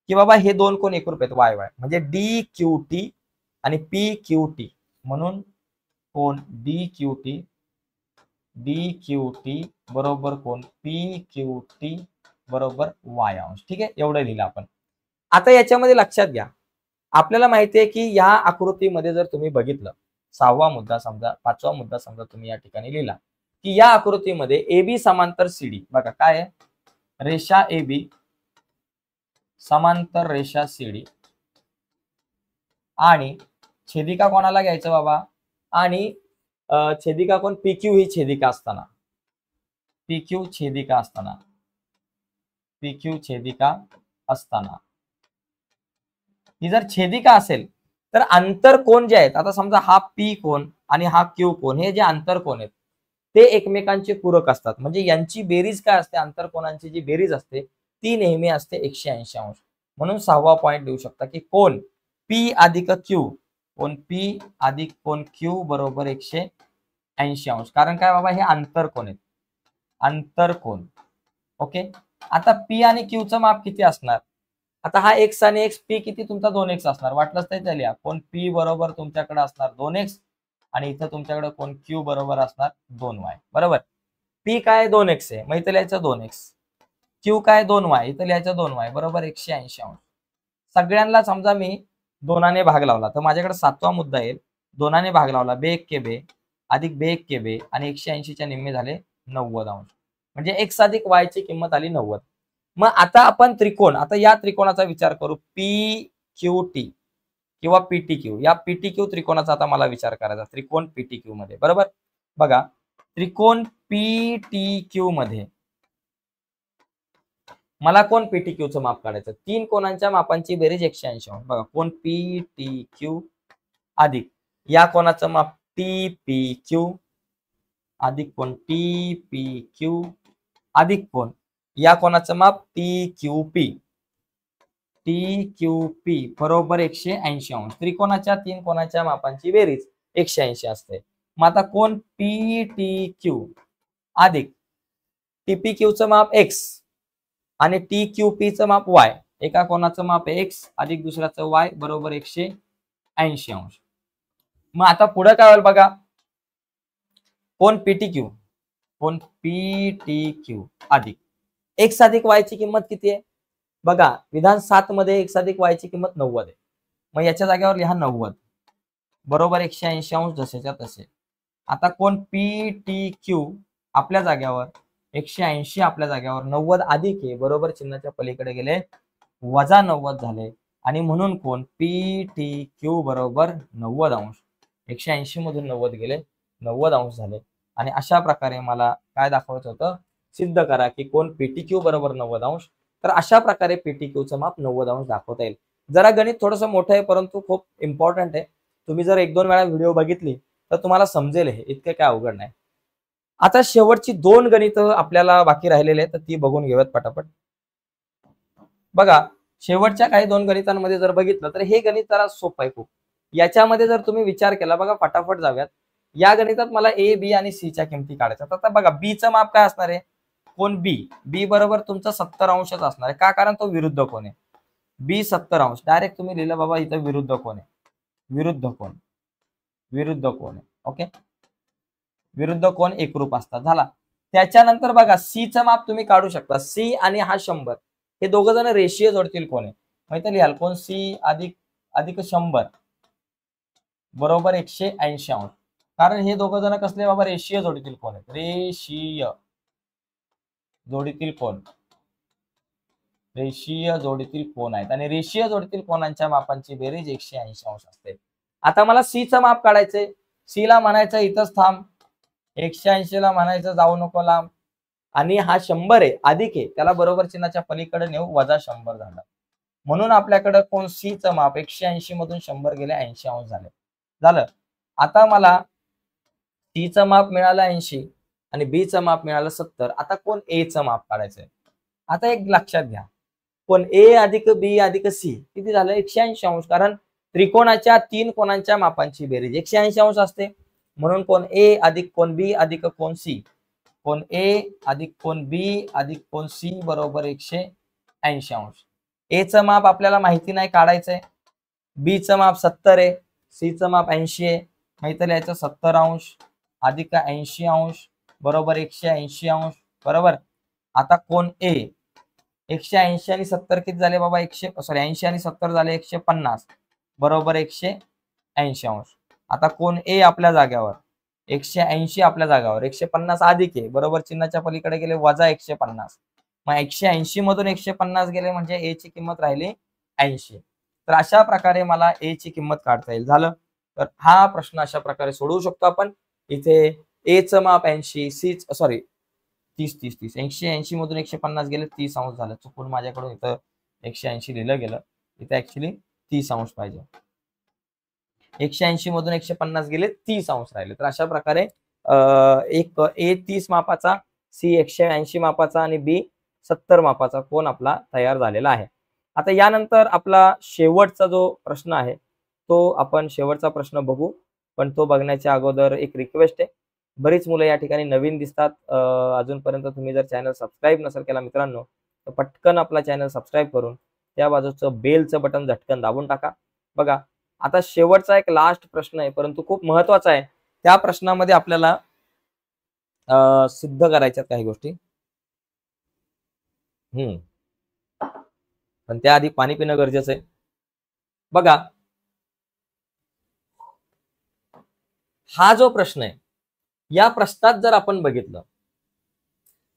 की बाबा हे दोन कोण एकरूप आहेत YY म्हणजे DQT आणि PQT म्हणून कोण DQT बरोबर कोण PQT बरोबर Y अंश. ठीक आहे, एवढं लिहिलं आपण. आता याच्यामध्ये लक्षात घ्या, आपल्याला माहिती आहे की या आकृतीमध्ये जर तुम्ही बघितलं 6वा मुद्दा समजा 5वा मुद्दा समजा तुम्ही या ठिकाणी लिहिला की या आकृतीमध्ये AB समांतर CD बघा काय आहे, रेषा AB समांतर रेषा CD आणि छेदिका कोणाला घ्यायचं बाबा, आणि छेदिका कोण PQ ही छेदिका असताना PQ छेदिका असताना ही जर छेदिका असेल तर अंतर कोण जे आहेत, आता समजा हा P कोण आणि हा Q कोण, हे जे अंतर कोण आहेत ते एकमेकांचे पूरक असतात. म्हणजे यांची बेरीज काय असते, अंतर कोणांची जी बेरीज असते ती नेहमी असते 180 अंश. म्हणून 6वा पॉइंट लिहू शकता की कोण P अधिक Q, कोण P अधिक कोण Q बरोबर 180 80°. कारण काय बाबा हे आंतरकोन आहेत, आंतरकोन. ओके. आता पी आणि क्यूचं माप किती असणार? आता हा एक्स आणि एक्स, पी किती तुमचा 2x असणार. वाटलंच ते लिहा. कोण पी बरोबर तुमच्याकडे असणार 2x आणि इथं तुमच्याकडे कोण क्यू बरोबर असणार 2y. बरोबर. पी काय 2x आहे, मग इथं लिहायचं 2x. क्यू काय 2y, इथं लिहायचं 2y बरोबर 180°. सगळ्यांना समजा मी दोनाने भाग लावला तर माझ्याकडे 7वा मुद्दा येईल. दोनाने भाग लावला, बे एक के बे अधिक बे एक के बे आणि 180च्या निम्मे झाले 90°. म्हणजे x अधिक y ची किंमत आली 90. मग आता आपण त्रिकोण, आता या त्रिकोणाचा विचार करू, पी क्यू टी किंवा पीटी क्यू. या पीटी क्यू त्रिकोणाचा आता मला विचार करायचा, त्रिकोण पीटी क्यू मध्ये. बरोबर. बघा, त्रिकोण पीटी क्यू मध्ये मला कोण पीटी क्यूचं माप काढायचं. 3 कोणांच्या मापांची बेरीज 180°. बघा, कोण पीटी क्यू अधिक या कोणाचं माप टी पी क्यू अधिक कोण टी पी क्यू अधिक कोण या कोणाचं माप T Q P. T Q P बरोबर 180°. त्रिकोणाच्या 3 कोणाच्या मापांची बेरीज 180 असते. मग आता कोण पी टी क्यू अधिक टीपी क्यूचं माप एक्स आणि टी क्यू पीचं माप वाय. एका कोणाचं माप एक्स अधिक दुसऱ्याचं वाय बरोबर 180°. मग आता पुढे काय होईल बघा, कोण पीटी क्यू, कोण पीटी क्यू अधिक एक्स अधिक वाय ची किंमत किती आहे? बघा, विधान 7 मध्ये एक्स अधिक वाय ची किंमत 90 आहे. मग याच्या जागेवर लिहा 90 बरोबर 180° जसेच्या तसे. आता कोण पीटी क्यू आपल्या जागेवर 180 आपल्या जागेवर 90 अधिक आहे बरोबर चिन्हाच्या पलीकडे गेले वजा 90 झाले आणि म्हणून कोण पीटी क्यू बरोबर 90°. 180 मधून 90 गेले 90° झाले. आणि अशा प्रकारे मला काय दाखवायचं होतं, सिद्ध करा की कोण पीटी क्यू बरोबर 90°. तर अशा प्रकारे पीटी क्यूचं माप 90° दाखवता येईल. जरा गणित थोडंसं मोठं आहे परंतु खूप इम्पॉर्टंट आहे. तुम्ही जर 1-2 वेळा व्हिडिओ बघितली तर तुम्हाला समजेल, हे इतकं काय अवघड नाही. आता शेवटची 2 गणित आपल्याला बाकी राहिलेले आहेत तर ती बघून घेऊयात पटापट. बघा, शेवटच्या काही 2 गणितांमध्ये जर बघितलं तर हे गणित जरा सोपं आहे खूप. याच्यामध्ये जर तुम्ही विचार केला, बघा फटाफट जाऊयात. या गणितात मला ए बी आणि सी च्या किमती काढायच्या. आता बघा, बी चं माप काय असणार आहे, कोण बी. बी बरोबर तुमचा 70° असणार आहे. का? कारण तो विरुद्ध कोण आहे. बी 70°. डायरेक्ट तुम्ही लिहिलं बाबा इथं विरुद्ध कोण आहे, विरुद्ध कोण, विरुद्ध कोण आहे. ओके, विरुद्ध कोण एकरूप असतात. झाला. त्याच्यानंतर बघा, सी चं माप तुम्ही काढू शकता. सी आणि हा 100 हे दोघ जण रेषीय जोडतील कोण आहे. माहिती लिहाल कोण सी अधिक 100 बरोबर 180°. कारण हे दोघ जण कसले बाबा, रेषीय जोडीतील कोण आहेत. रेषीय जोडीतील कोण, रेषीय जोडीतील कोण आहेत आणि रेषीय जोडीतील कोणांच्या मापांची बेरीज 180° असते. आता मला सी चं माप काढायचंय. सी ला म्हणायचं इथंच थांब, 180 ला म्हणायचं जाऊ नको लांब आणि हा 100 आहे अधिक आहे त्याला बरोबर चिन्हाच्या पलीकडे नेऊ वजा 100 झालं. म्हणून आपल्याकडे कोण सी चं माप 180 मधून 100 गेले 80° झाले. झालं. आता मला सी चं माप मिळालं 80 आणि बी चं माप मिळालं 70. आता कोण ए चं माप काढायचंय. आता एक लक्षात घ्या, कोण ए अधिक बी अधिक सी किती झालं 180°. कारण त्रिकोणाच्या 3 कोणांच्या मापांची बेरीज 180° असते. म्हणून कोण ए अधिक कोण बी अधिक कोण सी, कोण ए अधिक कोण बी अधिक कोण सी बरोबर 180°. ए चं माप आपल्याला माहिती नाही काढायचंय. बी चं माप 70 आहे, सी चं माप 80 आहे. माहिती लिहायचं 70° अधिक 80° बरोबर 180°. बरोबर. आता कोण ए 180 आणि 70 किती झाले बाबा, 80 आणि 70 झाले 150 बरोबर 180°. आता कोण ए आपल्या जाग्यावर 180 आपल्या जाग्यावर 150 अधिक आहे बरोबर चिन्हाच्या पलीकडे गेले वजा 150. मग 180 मधून 150 गेले म्हणजे ए ची किंमत राहिली 80. तर अशा प्रकारे मला ए ची किंमत काढता येईल. झालं. तर हा प्रश्न अशा प्रकारे सोडवू शकतो आपण. इथे ए चं माप 80, सी 30 180 मधून 150 गेले 30° झालं. चुकून माझ्याकडून इथं 180 लिहिलं गेलं, इथे ऍक्च्युली 30° पाहिजे. 180 मधून 150 गेले 30° राहिले. तर अशा प्रकारे एक ए 30 मापाचा, सी 180 मापाचा आणि बी 70 मापाचा कोण आपला तयार झालेला आहे. आता यानंतर आपला शेवटचा जो प्रश्न आहे तो आपण शेवटचा प्रश्न बघू. पण तो बघण्याच्या अगोदर एक रिक्वेस्ट आहे, बरीच मुलं या ठिकाणी नवीन दिसतात. अजूनपर्यंत तुम्ही जर चॅनल सबस्क्राईब नसेल केला मित्रांनो, तर पटकन आपला चॅनल सबस्क्राईब करून त्या बाजूचं बेलचं बटन झटकन दाबून टाका. बघा, आता शेवटचा एक लास्ट प्रश्न आहे, परंतु खूप महत्वाचा आहे. त्या प्रश्नामध्ये आपल्याला सिद्ध करायच्यात काही गोष्टी. पण त्याआधी पाणी पिणं गरजेचं आहे. बघा, हा जो प्रश्न आहे, या प्रश्नात जर आपण बघितलं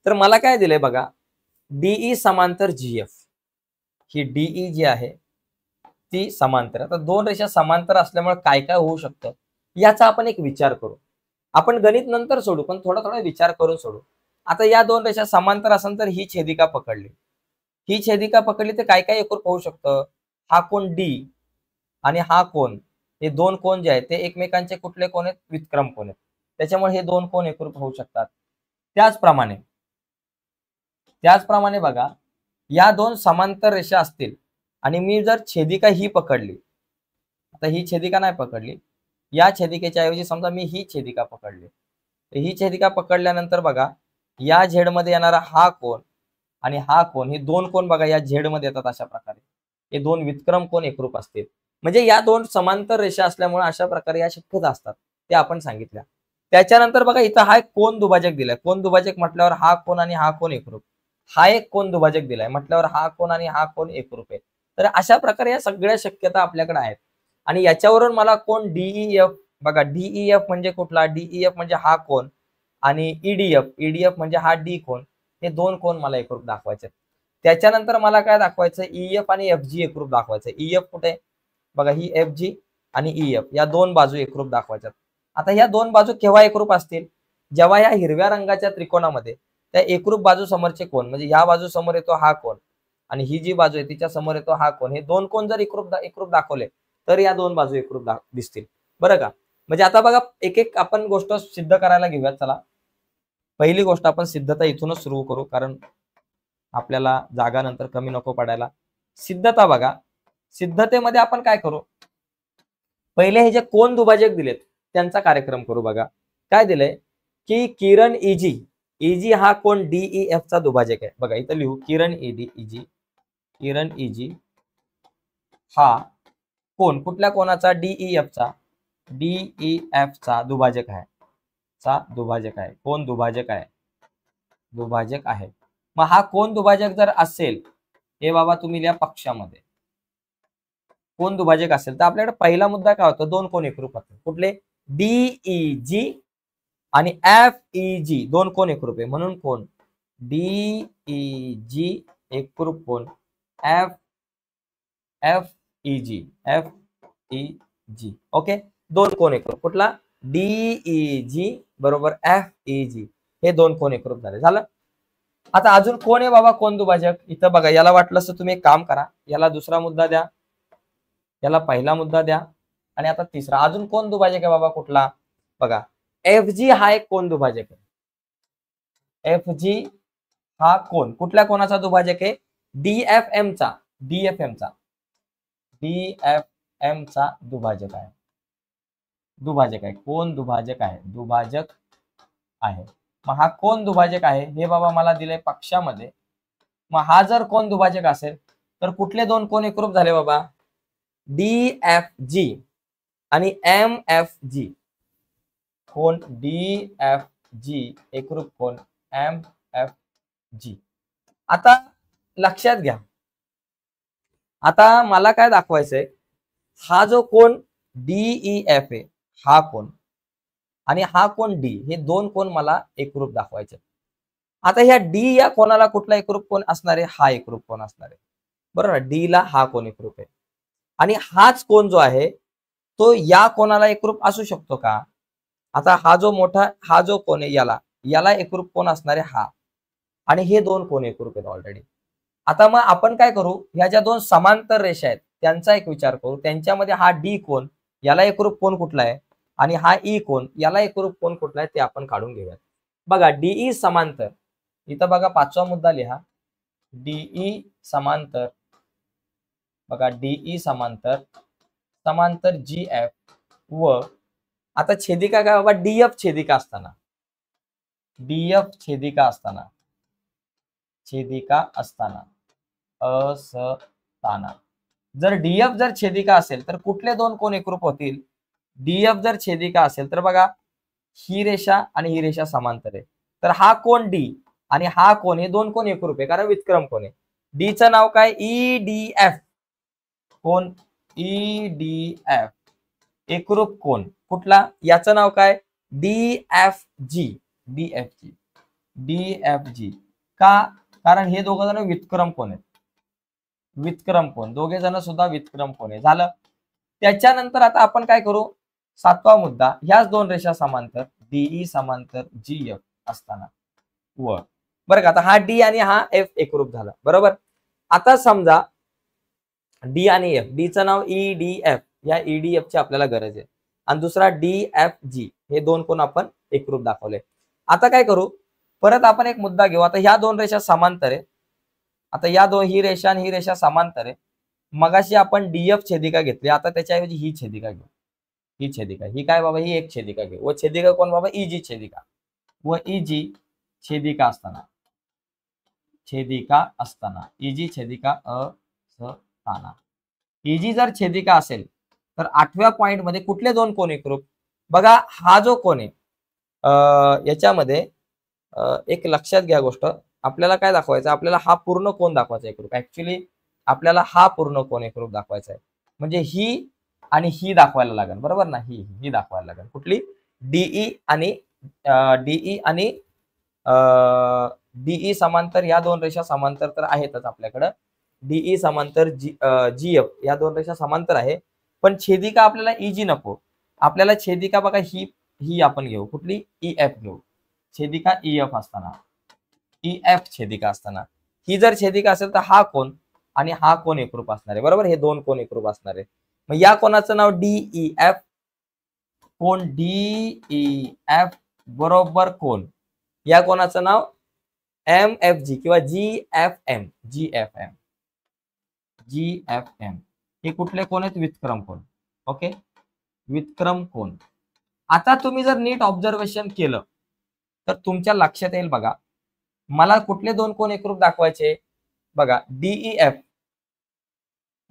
तर मला काय दिलंय बघा, डीई समांतर जीएफ. ही डीई जी आहे ती समांतर. आता दोन रेषा समांतर असल्यामुळे काय काय होऊ शकतं याचा आपण एक विचार करू. आपण गणित नंतर सोडू, पण थोडा थोडा विचार करून सोडू. आता या दोन रेषा समांतर असेल तर ही छेदिका पकडली, ही छेदिका पकडली तर काय काय एकूण होऊ शकतं. हा कोण डी आणि हा कोण, हे दोन कोण जे आहेत ते एकमेकांचे कुठले कोण आहेत, व्युत्क्रम कोण आहेत. त्याच्यामुळे हे दोन कोण एकरूप होऊ शकतात. त्याचप्रमाणे बघा, या दोन समांतर रेषा असतील आणि मी जर छेदिका ही पकडली, आता ही छेदिका नाही पकडली, या छेदिकेच्या ऐवजी समजा मी ही छेदिका पकडली, तर ही छेदिका पकडल्यानंतर बघा, या झेड मध्ये येणारा हा कोण आणि हा कोण, हे दोन कोण बघा या झेड मध्ये येतात. अशा प्रकारे हे दोन व्युत्क्रम कोण एकरूप असतील. म्हणजे या दोन समांतर रेषा असल्यामुळे अशा प्रकारे या शक्यता असतात, ते आपण सांगितल्या. त्याच्यानंतर बघा, इथं हा एक कोण दुभाजक दिलाय. कोण दुभाजक म्हटल्यावर हा कोण आणि हा कोण एकरूप. हा एक कोण दुभाजक दिलाय म्हटल्यावर हा कोण आणि हा कोण एकरूप आहे. तर अशा प्रकारे या सगळ्या शक्यता आपल्याकडे आहेत. आणि याच्यावरून मला कोण डीईएफ, बघा डीईएफ म्हणजे कुठला, डीईएफ म्हणजे हा कोण आणि ईडीएफ म्हणजे हा डी कोण, हे दोन कोण मला एकरूप दाखवायचे. त्याच्यानंतर मला काय दाखवायचं, ईएफ आणि एफजी एकरूप दाखवायचं. ईएफ कुठे, बघा ही एफजी आणि ईएफ या दोन बाजू एकरूप दाखवायच्यात. आता या दोन बाजू केव्हा एकरूप असतील, जेव्हा या हिरव्या रंगाच्या त्रिकोणामध्ये त्या एकरूप बाजू समोरचे कोण, म्हणजे ह्या बाजू समोर येतो हा कोण आणि ही जी बाजू आहे तिच्या समोर येतो हा कोण, हे दोन कोण जर एकरूप दाखवले तर या दोन बाजू एकरूप दिसतील. बरं का. म्हणजे आता बघा, एक एक आपण गोष्ट सिद्ध करायला घेऊयात. चला, पहिली गोष्ट आपण सिद्धता इथूनच सुरू करू, कारण आपल्याला जागा नंतर कमी नको पडायला. सिद्धता बघा, सिद्धतेमध्ये आपण काय करू, पहिले हे जे कोण दुभाजक दिलेत त्यांचा कार्यक्रम करू. बघा काय दिलंय की किरण इजी, इजी हा कोण डीईएफ चा दुभाजक आहे. बघा इथं लिहू, किरण किरण इजी हा कोण कुठल्या कोणाचा, डीईएफ चा दुभाजक आहे, कोण दुभाजक आहे. मग हा कोण दुभाजक जर असेल, हे बाबा तुम्ही लिहा पक्षामध्ये, कोण दुभाजक असेल तर आपल्याकडे पहिला मुद्दा काय होतो, दोन कोण एकरूप होते. कुठले, डीईजी आणि एफईजी दोन कोण एकरूप आहे, म्हणून कोण डीईजी एकरूप कोण एफईजी. ओके, दोन कोण एकरूप, कुठला डीईजी बरोबर एफईजी, हे दोन कोण एकरूप झालं. आता अजून कोण आहे बाबा कोण दुभाजक, इथं बघा, याला वाटलं तर तुम्ही एक काम करा, याला दुसरा मुद्दा द्या, याला पहिला मुद्दा द्या, आणि आता तिसरा अजून कोण दुभाजक आहे बाबा कुठला, बघा एफजी हा एक कोण दुभाजक आहे. एफजी हा कोण कुठल्या कोणाचा दुभाजक आहे, डीएफएम चा दुभाजक आहे. कोण दुभाजक आहे. मग हा कोण दुभाजक आहे हे बाबा मला दिलंय पक्षामध्ये. मग हा जर कोण दुभाजक असेल तर कुठले दोन कोण एकरूप झाले बाबा, डीएफजी आणि एमएफजी. कोण डीएफजी एकरूप कोण एमएफजी. आता लक्षात घ्या, आता मला काय दाखवायचंय, हा जो कोण डीईएफ आहे हा कोण आणि हा कोण डी, हे दोन कोण मला एकरूप दाखवायचे. आता ह्या डी या कोणाला कुठला एकरूप कोण असणार आहे, हा एकरूप कोण असणार आहे. बरोबर, डी ला हा कोण एकरूप आहे आणि हाच कोण जो आहे तो या कोणाला एकरूप असू शकतो का. आता हा जो मोठा, हा जो कोण आहे याला एकरूप कोण असणार आहे हा, आणि हे दोन कोण एकरूप आहेत ऑलरेडी. आता मग आपण काय करू, ह्या ज्या दोन समांतर रेषा आहेत त्यांचा एक विचार करू, त्यांच्यामध्ये हा डी कोण याला एकरूप कोण कुठला आहे आणि हा ई कोण याला एकरूप कोण कुठला आहे ते आपण काढून घेऊयात. बघा डीई समांतर, इथं बघा पाचवा मुद्दा लिहा, डीई समांतर, बघा डीई समांतर जी एफ व आता छेदिका काय बाबा, डीएफ छेदिका असताना डीएफ छेदिका असताना, छेदिका असताना, असताना जर डीएफ जर छेदिका असेल तर कुठले दोन कोण एकरूप होतील? डीएफ जर छेदिका असेल तर बघा, ही रेषा आणि ही रेषा समांतर आहे, तर हा कोण डी आणि हा कोण, हे दोन कोण एकरूप आहे कारण व्युत्क्रम कोण आहे. डी चं नाव काय? ईडीएफ. कोण? ईडीएफ, एकरूप कोण कुठला? याचं नाव काय? डीएफजी. डीएफजी, डीएफजी का? कारण हे दोघं जण व्युत्क्रम कोण आहेत, व्युत्क्रम कोण, दोघे जण सुद्धा व्युत्क्रम कोण आहे. झालं. त्याच्यानंतर आता आपण काय करू? सातवा मुद्दा, ह्याच दोन रेषा समांतर डीई समांतर जीएफ असताना व, बरं का, आता हा डी आणि हा एफ एकरूप झाला, बरोबर. आता समजा डी आणि एफ, डी चं नाव ईडीएफ, या ईडीएफ ची आपल्याला गरज आहे, आणि दुसरा डीएफजी, हे दोन कोण आपण एकरूप दाखवले. आता काय करू? परत आपण एक मुद्दा घेऊ. आता ह्या दोन रेषा समांतर आहे, आता या दोन, ही रेषा आणि ही रेषा समांतर आहे. मगाशी आपण डीएफ छेदिका घेतली, आता त्याच्याऐवजी ही छेदिका घेऊ. ही छेदिका, ही काय बाबा? ही एक छेदिका घेऊ. व छेदिका कोण बाबा? इजी छेदिका. व इजी छेदिका असताना, छेदिका असताना, इजी छेदिका असताना, इजी जर छेदिका असेल तर 8व्या पॉइंट मध्ये कुठले दोन कोण एकरूप? बघा, हा जो कोण आहे याच्यामध्ये एक लक्षात घ्या गोष्ट, आपल्याला काय दाखवायचं? आपल्याला हा पूर्ण कोण दाखवायचा एकरूप. ऍक्च्युली आपल्याला हा पूर्ण कोण एकरूप दाखवायचा आहे, म्हणजे ही आणि ही दाखवायला लागेल, बरोबर ना. ही दाखवायला लागेल. कुठली? डीई आणि डीई आणि डीई समांतर, या दोन रेषा समांतर तर आहेतच आपल्याकडं. डीई समांतर जीएफ, या दोन रेषा समांतर आहे, पण छेदिका आपल्याला इजी नको. आपल्याला छेदिका बघा, ही आपण घेऊ. कुठली? ईएफ घेऊ. छेदिका ईएफ असताना, ईएफ छेदिका असताना, ही जर छेदिका असेल तर हा कोण आणि हा कोण एकरूप असणार आहे, बरोबर. हे दोन कोण एकरूप असणार आहे. मग या कोणाचं नाव? डीईएफ. कोण? डीईएफ बरोबर कोण? या कोणाचं नाव? एमएफजी किंवा जीएफएम. जीएफएम, जीएफएम हे कुठले कोण आहेत? व्युत्क्रम कोण. ओके, व्युत्क्रम कोण. आता तुम्ही जर नीट ऑब्झर्वेशन केलं तर तुमच्या लक्षात येईल बघा, मला कुठले दोन कोण एकरूप दाखवायचे? बघा, डीईएफ,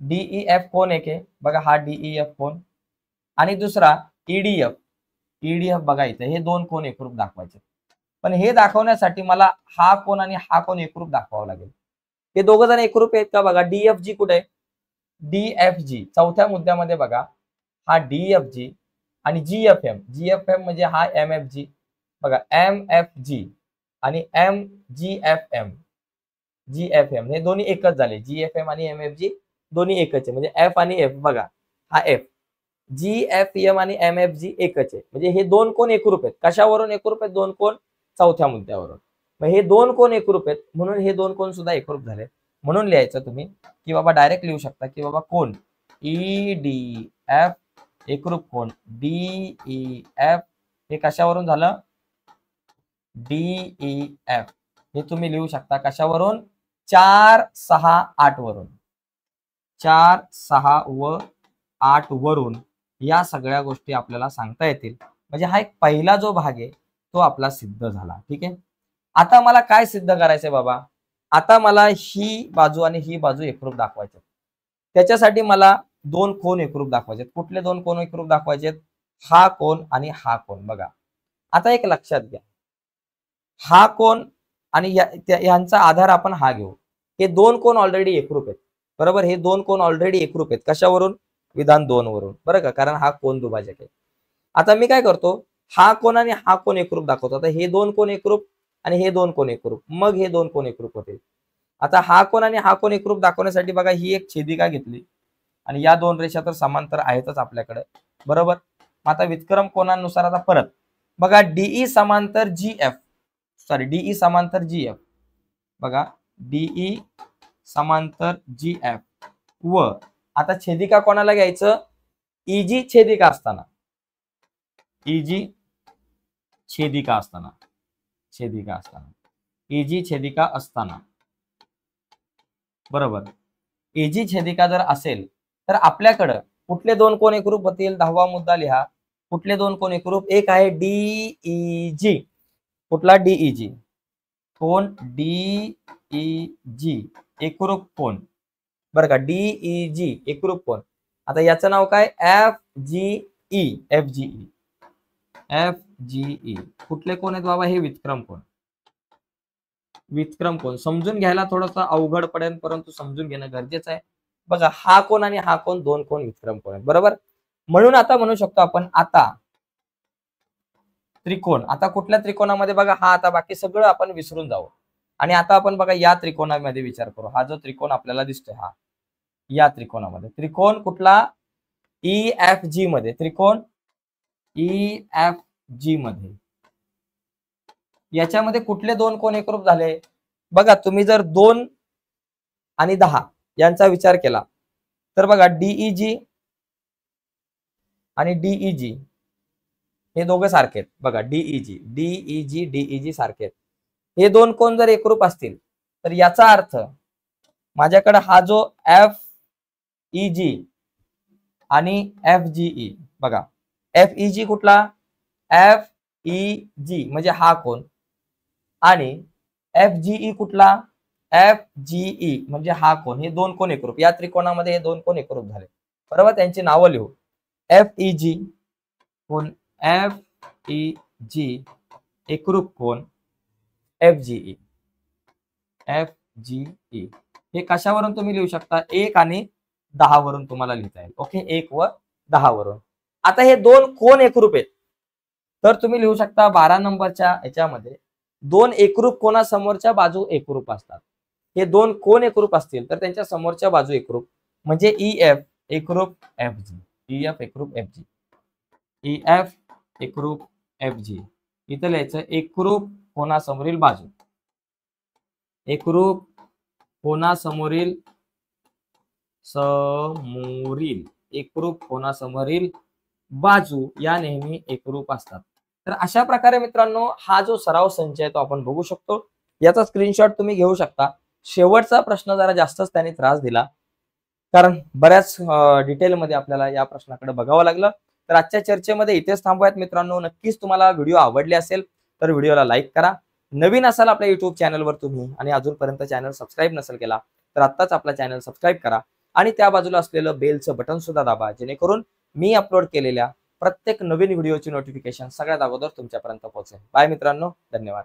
डीईएफ कोण एक आहे बघा, हा डीईएफ कोण, आणि दुसरा ईडीएफ. ईडीएफ बघा इथे, हे दोन कोण एकरूप दाखवायचे. पण हे दाखवण्यासाठी मला हा कोण आणि हा कोण एकरूप दाखवावं लागेल. हे दोघं जण एकरूप आहेत का? बघा, डीएफजी कुठे आहे? डीएफजी चौथ्या मुद्द्यामध्ये बघा, हा डीएफजी आणि जीएफएम. जीएफएम म्हणजे हा एमएफजी. बघा, एमएफजी आणि एमजीएफएम. जीएफएम हे दोन्ही एकच झाले. जीएफएम आणि एमएफजी दोन्ही एकच आहे, म्हणजे एफ आणि एफ. बघा, हा एफ. जीएफएम आणि एमएफजी एकच आहे, म्हणजे हे दोन कोण एकरूप आहेत. कशावरून एकरूप आहेत? दोन कोण, चौथ्या मुद्द्यावरून. मग हे दोन कोण एकरूप आहेत, म्हणून हे दोन कोण सुद्धा एकरूप झाले. म्हणून लिहायचं तुम्ही की बाबा, डायरेक्ट लिहू शकता की बाबा कोण ईडीएफ एकरूप कोण डीईएफ. हे कशावरून झालं? डीईएफ. हे तुम्ही लिहू शकता कशावरून? 4, 6, 8 वरून. 4, 6 व 8 वरून या सगळ्या गोष्टी आपल्याला सांगता येतील. म्हणजे हा एक पहिला जो भाग आहे तो आपला सिद्ध झाला. ठीक आहे. आता मला काय सिद्ध करायचंय बाबा? आता मला ही बाजू आणि ही बाजू एकरूप दाखवायचे. त्याच्यासाठी मला दोन कोण एकरूप दाखवायचे. कुठले दोन कोण एकरूप दाखवायचे? हा कोण आणि हा कोण. बघा, आता एक लक्षात घ्या, हा कोण आणि यांचा आधार आपण हा घेऊ. हे दोन कोण ऑलरेडी एकरूप आहेत, बरोबर. हे दोन कोण ऑलरेडी एकरूप आहेत. कशावरून? विधान 2 वरून, बरं का, कारण हा कोण दुभाजक आहे. आता मी काय करतो? हा कोण आणि हा कोण एकरूप दाखवतो. आता हे दोन कोण एकरूप आणि हे दोन कोण एकरूप, मग हे दोन कोण एकरूप होते. आता हा कोण आणि हा कोण एकरूप दाखवण्यासाठी बघा, ही एक छेदिका घेतली आणि या दोन रेषा तर समांतर आहेतच आपल्याकडे, बरोबर. आता व्युत्क्रम कोणानुसार आता परत बघा, डीई समांतर जीएफ, सॉरी डीई समांतर जीएफ. बघा, डीई समांतर जीएफ व आता छेदिका कोणाला घ्यायचं? इजी छेदिका असताना, इजी छेदिका असताना, छेदिका असताना, इजी छेदिका असताना, बरोबर. इजी छेदिका जर असेल तर आपल्याकडं कुठले दोन कोण एकरूप होतील? 10वा मुद्दा लिहा. कुठले दोन कोण एकरूप? एक आहे डीईजी कुठला डीईजी कोण, डीईजी एकरूप कोण, बरं का, डीईजी एकरूप कोण. आता याचं नाव काय, एफजीई, एफजीई, एफजीई कुठले कोण आहेत बाबा, हे व्युत्क्रम कोण. व्युत्क्रम कोण समजून घ्यायला थोडंसं अवघड पडेल, परंतु समजून घेणं गरजेचं आहे. बघा हा कोण आणि हा कोण, दोन कोण व्युत्क्रम कोण आहेत, बरोबर. म्हणून आता म्हणू शकतो आपण, आता त्रिकोण, आता कुठल्या त्रिकोणामध्ये बघा, हा आता बाकी सगळं आपण विसरून जाऊ आणि आता आपण बघा या त्रिकोणामध्ये विचार करू. हा जो त्रिकोण आपल्याला दिसतोय, हा या त्रिकोणामध्ये त्रिकोण कुठला, EFG मध्ये, त्रिकोण EFG मध्ये याच्यामध्ये कुठले दोन कोण एकरूप झाले. बघा तुम्ही जर 2 आणि 10 यांचा विचार केला तर बघा डीईजी आणि डीईजी हे दोघे सारखे आहेत. बघा डीईजी सारखे आहेत. हे दोन कोण जर एकरूप असतील तर याचा अर्थ माझ्याकडे हा जो FEG आणि FGE, बघा FEG कुठला, FEG म्हणजे हा कोण, आणि FGE कुठला, FGE म्हणजे हा कोण. हे दोन कोण एकरूप, या त्रिकोणामध्ये हे दोन कोण एकरूप झाले, बरोबर. त्यांची नावं लिहू. FEG कोण, FEG एकरूप कोण, FGE, FGE हे कशावरून तुम्ही लिहू शकता, 1 आणि 10 वरून तुम्हाला लिहिता येईल. ओके, 1 व 10 वरून. आता हे दोन कोण एकरूप आहेत तर तुम्ही लिहू शकता 12 नंबरच्या याच्यामध्ये दोन एकरूप कोणासमोरच्या बाजू एकरूप असतात. हे दोन कोण एकरूप असतील तर त्यांच्या समोरच्या बाजू एकरूप, म्हणजे EF एकरूप FG, EF एकरूप FG, EF एकरूप FG. इथं लिहायचं एकरूप कोणासमोरील बाजू, एकरूप कोणासमोरील एकरूप कोणासमोरील बाजू या नेहमी एकरूप असतात. तर अशा प्रकारे मित्रांनो हा जो सराव संच आहे तो आपण बघू शकतो. याचा स्क्रीनशॉट तुम्ही घेऊ शकता. शेवटचा प्रश्न जरा जास्तच त्याने त्रास दिला, कारण बऱ्याच डिटेलमध्ये आपल्याला या प्रश्नाकडे बघावं लागलं. तर आजच्या चर्चेमध्ये इथेच थांबूयात मित्रांनो. नक्कीच तुम्हाला व्हिडिओ आवडले असेल तर व्हिडिओला लाईक करा. नवीन असाल आपल्या युट्यूब चॅनलवर तुम्ही आणि अजूनपर्यंत चॅनल सबस्क्राईब नसेल केला तर आत्ताच आपला चॅनल सबस्क्राईब करा आणि त्या बाजूला असलेलं बेलचं बटन सुद्धा दाबा, जेणेकरून मी अपलोड केलेल्या प्रत्येक नवीन व्हिडिओची नोटिफिकेशन सगळ्यात अगोदर तुमच्यापर्यंत पोहोचेल. बाय मित्रांनो, धन्यवाद.